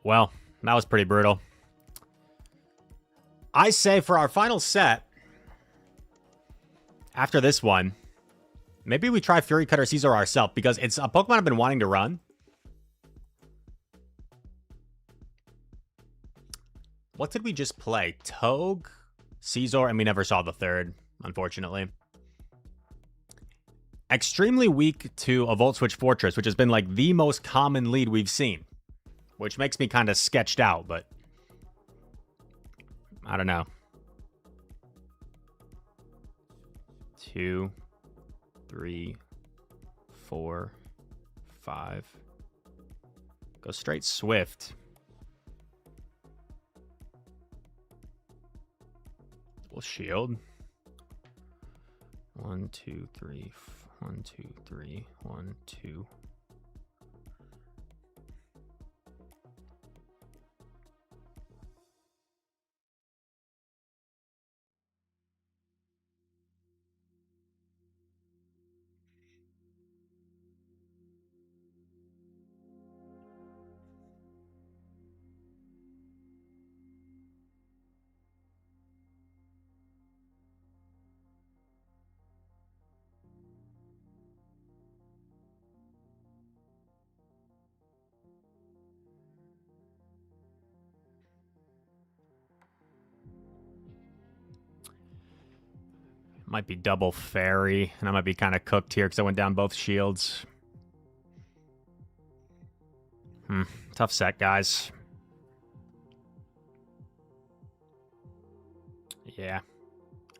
Well, that was pretty brutal. I say for our final set, after this one, maybe we try Fury Cutter Scizor ourselves because it's a Pokemon I've been wanting to run. What did we just play? Togue, Scizor, and we never saw the third, unfortunately. Extremely weak to a Volt Switch Fortress, which has been like the most common lead we've seen. Which makes me kind of sketched out, but I don't know. 2, 3, 4, 5. Go straight Swift. We'll shield. 1, 2, 3. 1, 2, 3. 1, 2. Might be double fairy, and I might be kind of cooked here because I went down both shields. Tough set, guys. Yeah.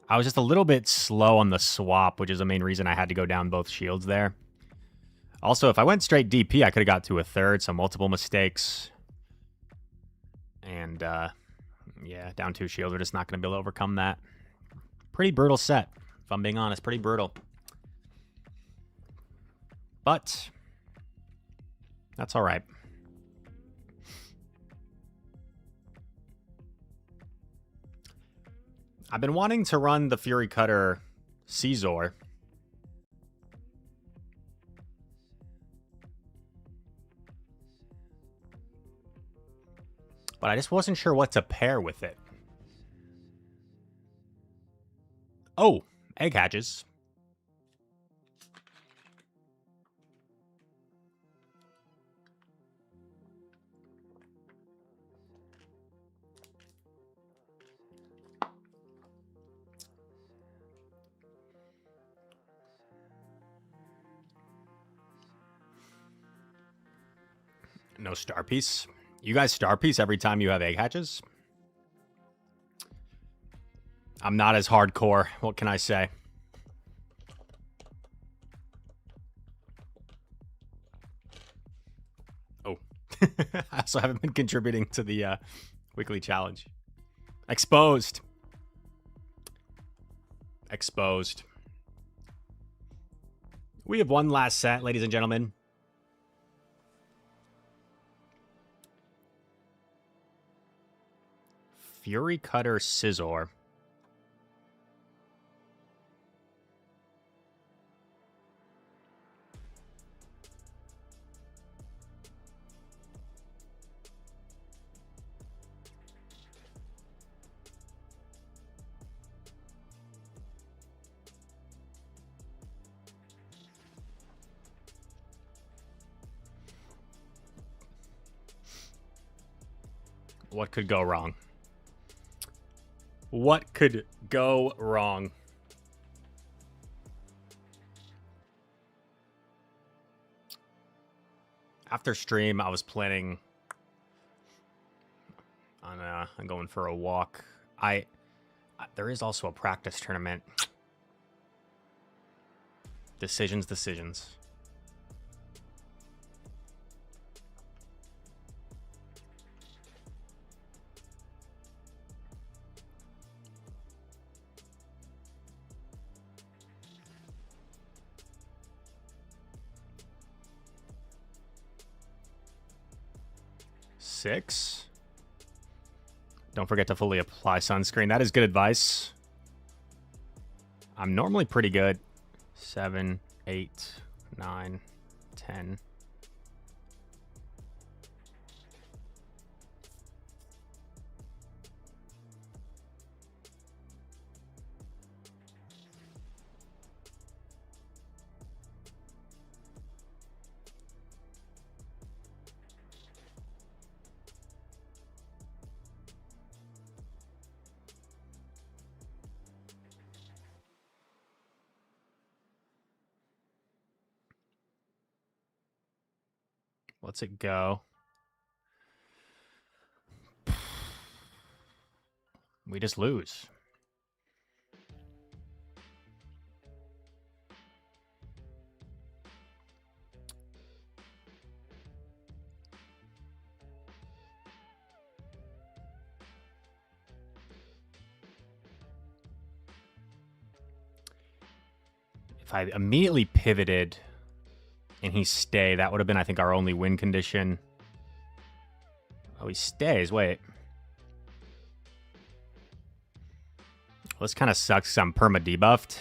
I was just a little bit slow on the swap, which is the main reason I had to go down both shields there. Also, if I went straight DP, I could have got to a third, so multiple mistakes. And, yeah, down 2 shields. We're just not going to be able to overcome that. Pretty brutal set, if I'm being honest. Pretty brutal. But that's all right. I've been wanting to run the Fury Cutter Scizor. But I just wasn't sure what to pair with it. Oh, egg hatches. No star piece. You guys star piece every time you have egg hatches? I'm not as hardcore. What can I say? Oh. I also haven't been contributing to the weekly challenge. Exposed. Exposed. We have one last set, ladies and gentlemen. Fury Cutter Scizor. What could go wrong? What could go wrong? After stream, I was planning on going for a walk. There is also a practice tournament. Decisions. Six. Don't forget to fully apply sunscreen. That is good advice. I'm normally pretty good. 7, 8, 9, 10. Let's it go. We just lose. If I immediately pivoted and he stay, that would have been, I think, our only win condition. Oh, he stays. Wait. Well, this kind of sucks because I'm perma debuffed.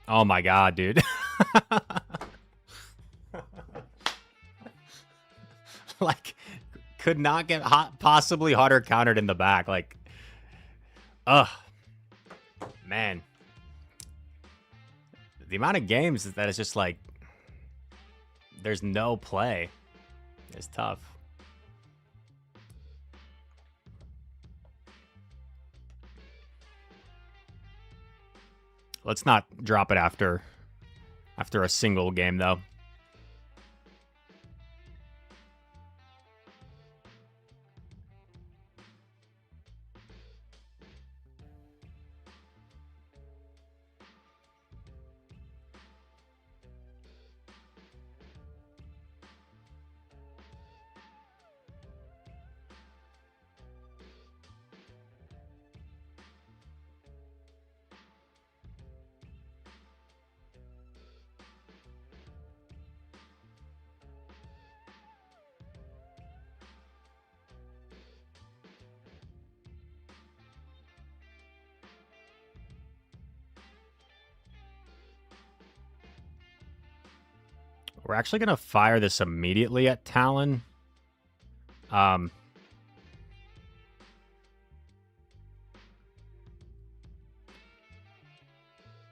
Oh my god, dude. Like, could not get possibly harder countered in the back. Like, ugh. Man. The amount of games that is just like, there's no play. It's tough. Let's not drop it after a single game, though. We're actually going to fire this immediately at Talon.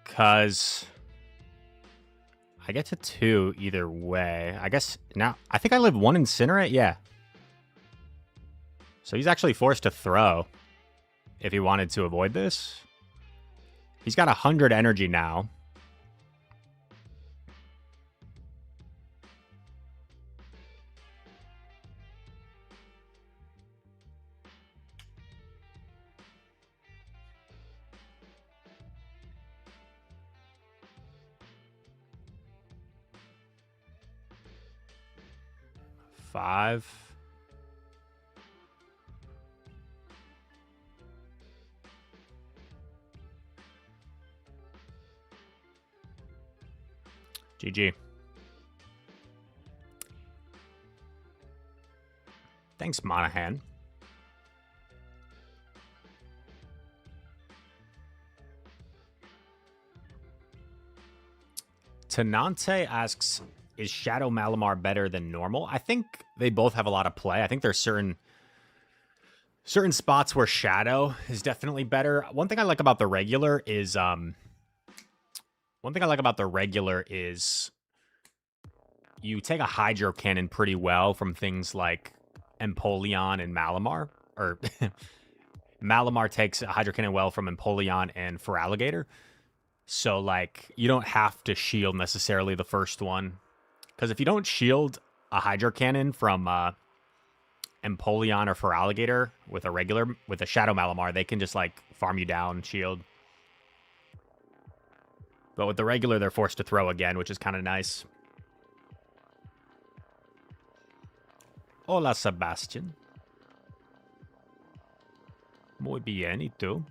Because I get to 2 either way. I guess now, I think I live 1 Incinerate. Yeah. So he's actually forced to throw if he wanted to avoid this. He's got 100 energy now. Five. GG. Thanks, Monahan. Tenante asks, is Shadow Malamar better than normal? I think they both have a lot of play. I think there's certain spots where Shadow is definitely better. One thing I like about the regular is you take a Hydro Cannon pretty well from things like Empoleon and Malamar. Or Malamar takes a Hydro Cannon well from Empoleon and Feraligatr. So, like, you don't have to shield necessarily the first one. Because if you don't shield a Hydro Cannon from Empoleon or Feraligatr with a Shadow Malamar, they can just, like, farm you down, shield. But with the regular, they're forced to throw again, which is kind of nice. Hola, Sebastian. Muy bien, ¿y tú?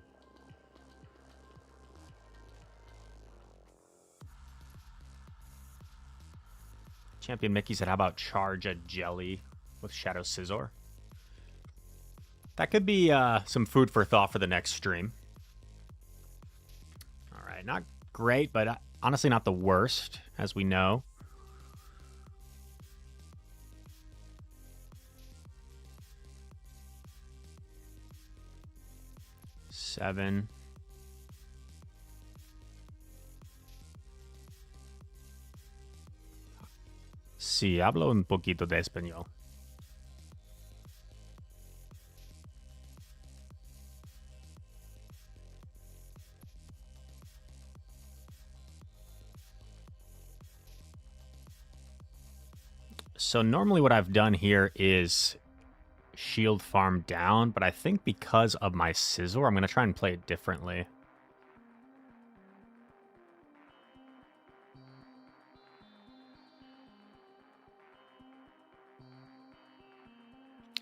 Champion Mickey said, how about charge a Jelly with Shadow Scizor? That could be some food for thought for the next stream. All right, not great, but honestly not the worst, as we know. Seven. Sí, hablo un poquito de español. So normally what I've done here is shield farm down, but I think because of my Scizor, I'm going to try and play it differently.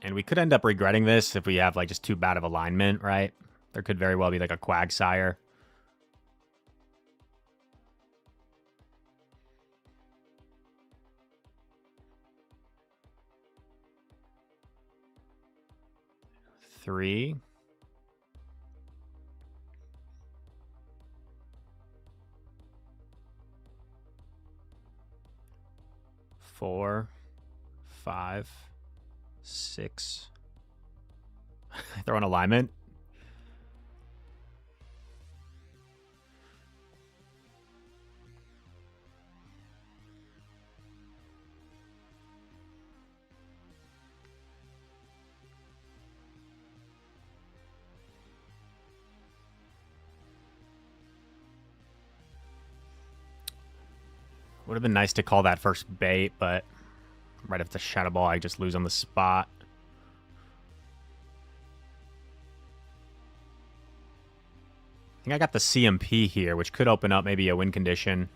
And we could end up regretting this if we have like just too bad of alignment, right? There could very well be like a Quagsire. Three. Four. 5. 6. Throw an alignment. Would have been nice to call that first bait, but right off the shadow ball, I just lose on the spot. I think I got the CMP here, which could open up maybe a win condition.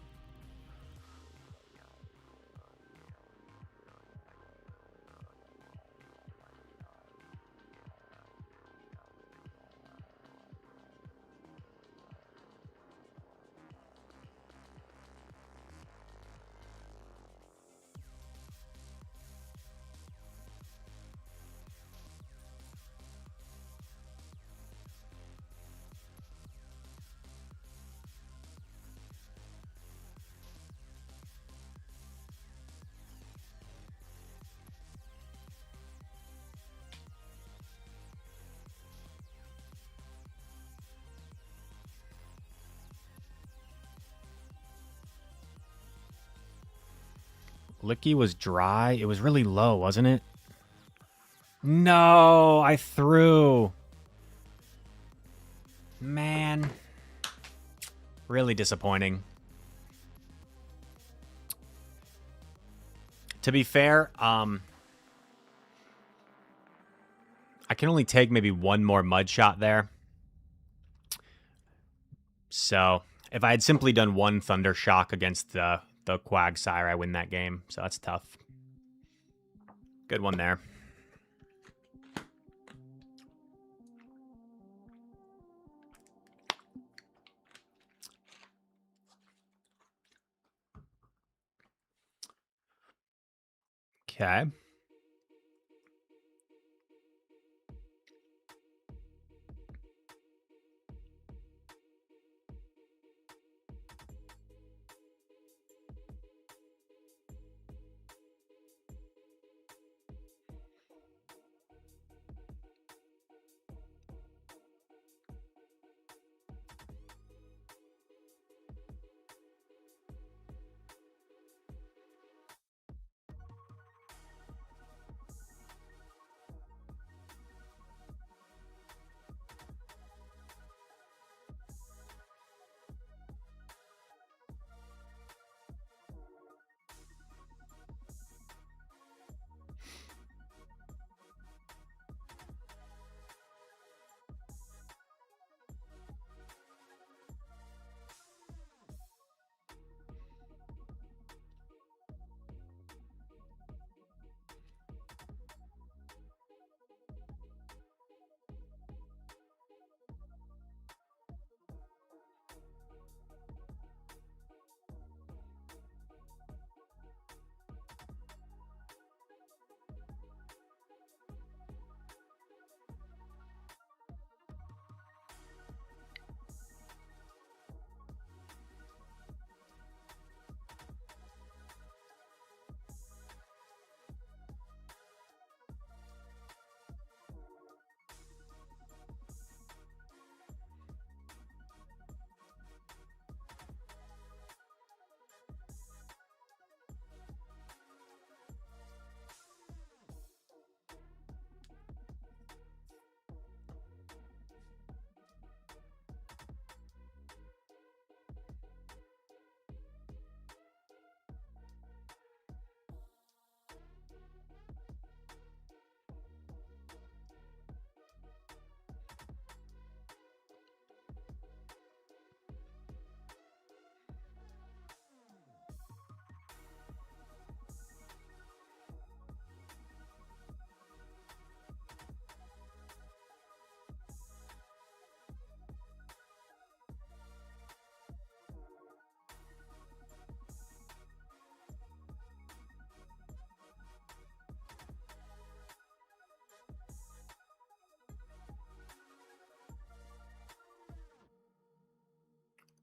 Licky was dry. It was really low, wasn't it? No, I threw. Man. Really disappointing. To be fair, I can only take maybe one more mud shot there. So if I had simply done one Thunder Shock against the Quagsire, I win that game. So that's tough. Good one there. Okay.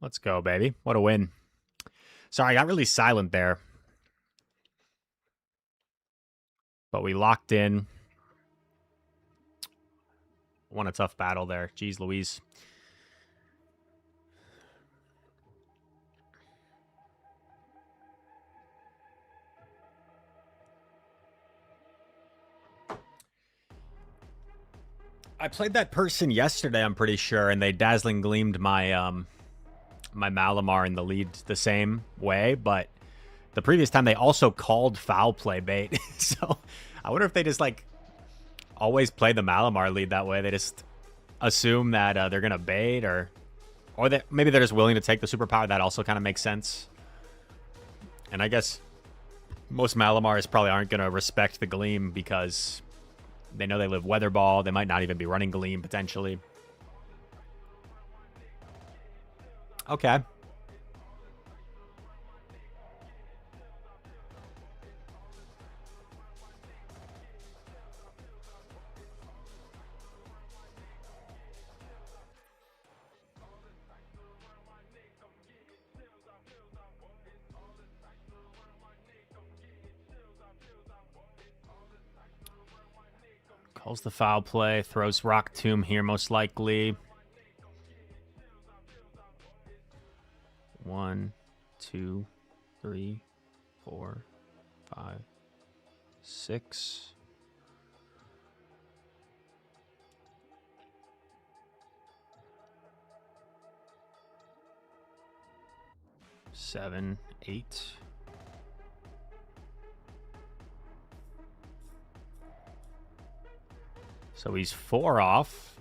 Let's go, baby. What a win. Sorry, I got really silent there. But we locked in. Won a tough battle there. Jeez Louise. I played that person yesterday, I'm pretty sure, and they dazzling gleamed my my Malamar in the lead the same way, but the previous time they also called foul play bait. So I wonder if they just like always play the Malamar lead that way. They just assume that they're gonna bait, or that maybe they're just willing to take the superpower. That also kind of makes sense. And I guess most Malamars probably aren't gonna respect the Gleam because they know they live Weather Ball. They might not even be running Gleam potentially. Okay. Calls the foul play, throws Rock Tomb here most likely. 1, 2, 3, 4, 5, 6. Seven, 8. So he's 4 off.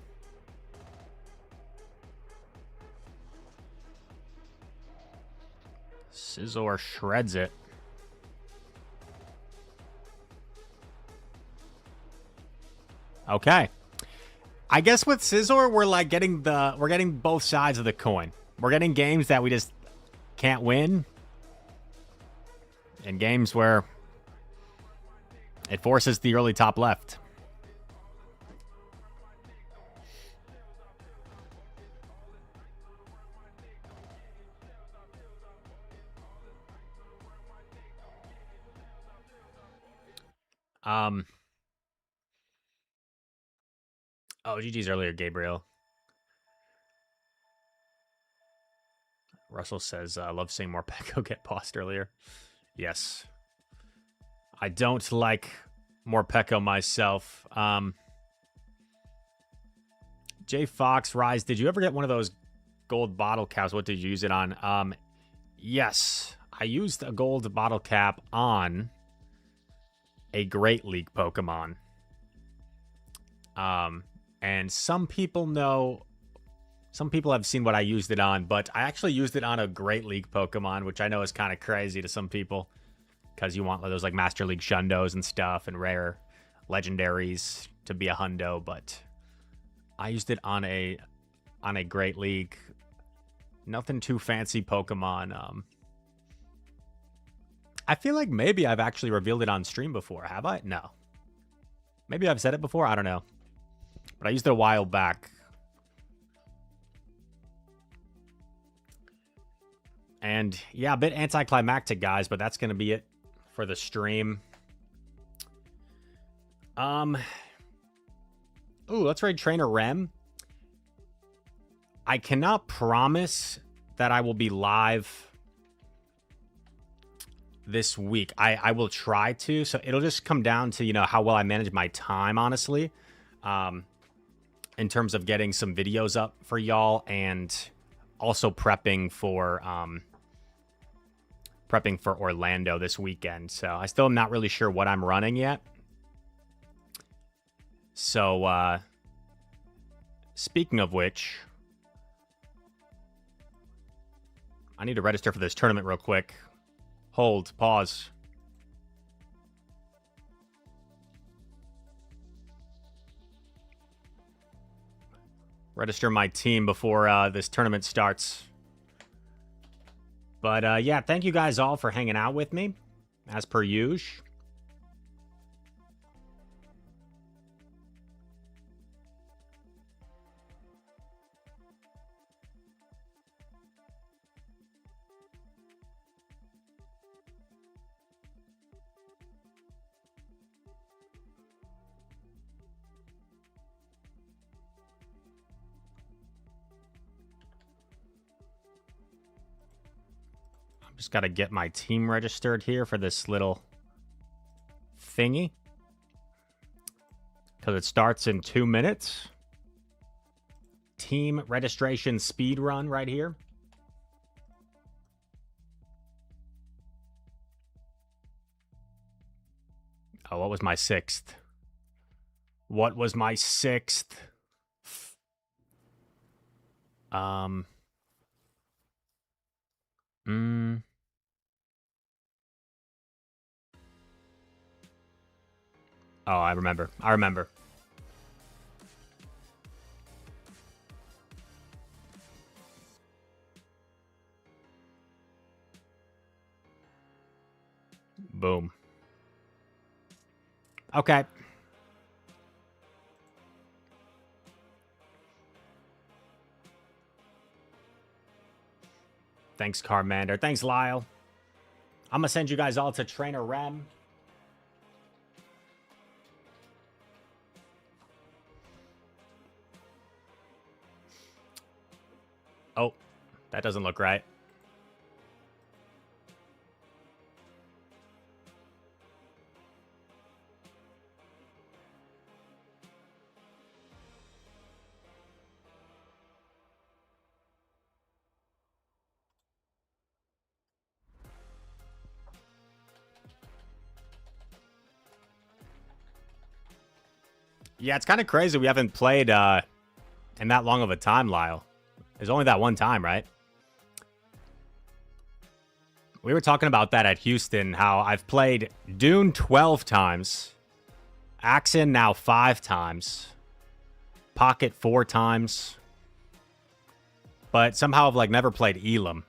Scizor shreds it. Okay. I guess with Scizor, we're getting both sides of the coin. We're getting games that we just can't win, and games where it forces the early top left. Oh, GG's earlier, Gabriel. Russell says, love seeing more Pekko get bossed earlier. Yes. I don't like more Pekko myself. J Fox, Rise, did you ever get one of those gold bottle caps? What did you use it on? Yes. I used a gold bottle cap on a Great League Pokemon. And some people know, some people have seen what I used it on, but I actually used it on a Great League Pokemon, which I know is kind of crazy to some people, because you want those like Master League Shundos and stuff and rare legendaries to be a hundo, but I used it on a Great League. Nothing too fancy Pokemon. I feel like maybe I've actually revealed it on stream before. Have I? No. Maybe I've said it before. I don't know. But I used it a while back. And yeah, a bit anticlimactic, guys, but that's going to be it for the stream. Ooh, let's raid Trainer Rem. I cannot promise that I will be live this week. I will try to, so it'll just come down to, you know, how well I manage my time, honestly. In terms of getting some videos up for y'all, and also prepping for Orlando this weekend. So I still am not really sure what I'm running yet. So speaking of which, I need to register for this tournament real quick. Hold, pause. Register my team before this tournament starts. But yeah, thank you guys all for hanging out with me, as per usual. Just got to get my team registered here for this little thingy, because it starts in 2 minutes. Team registration speed run right here. Oh, what was my 6th? What was my 6th? Oh, I remember. Boom. Okay. Thanks, Carmander. Thanks, Lyle. I'm going to send you guys all to Trainer Rem. Oh, that doesn't look right. Yeah, it's kind of crazy we haven't played in that long of a time, Lyle. There's only that one time, right? We were talking about that at Houston, how I've played Dune 12 times, Axon now 5 times, Pocket 4 times, but somehow I've like never played Elam.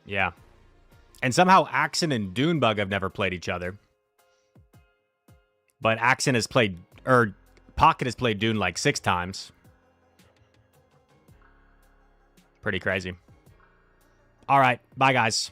Yeah. And somehow Axon and Dunebug have never played each other. But Axon has played, or Pocket has played Dune like 6 times. Pretty crazy. All right. Bye, guys.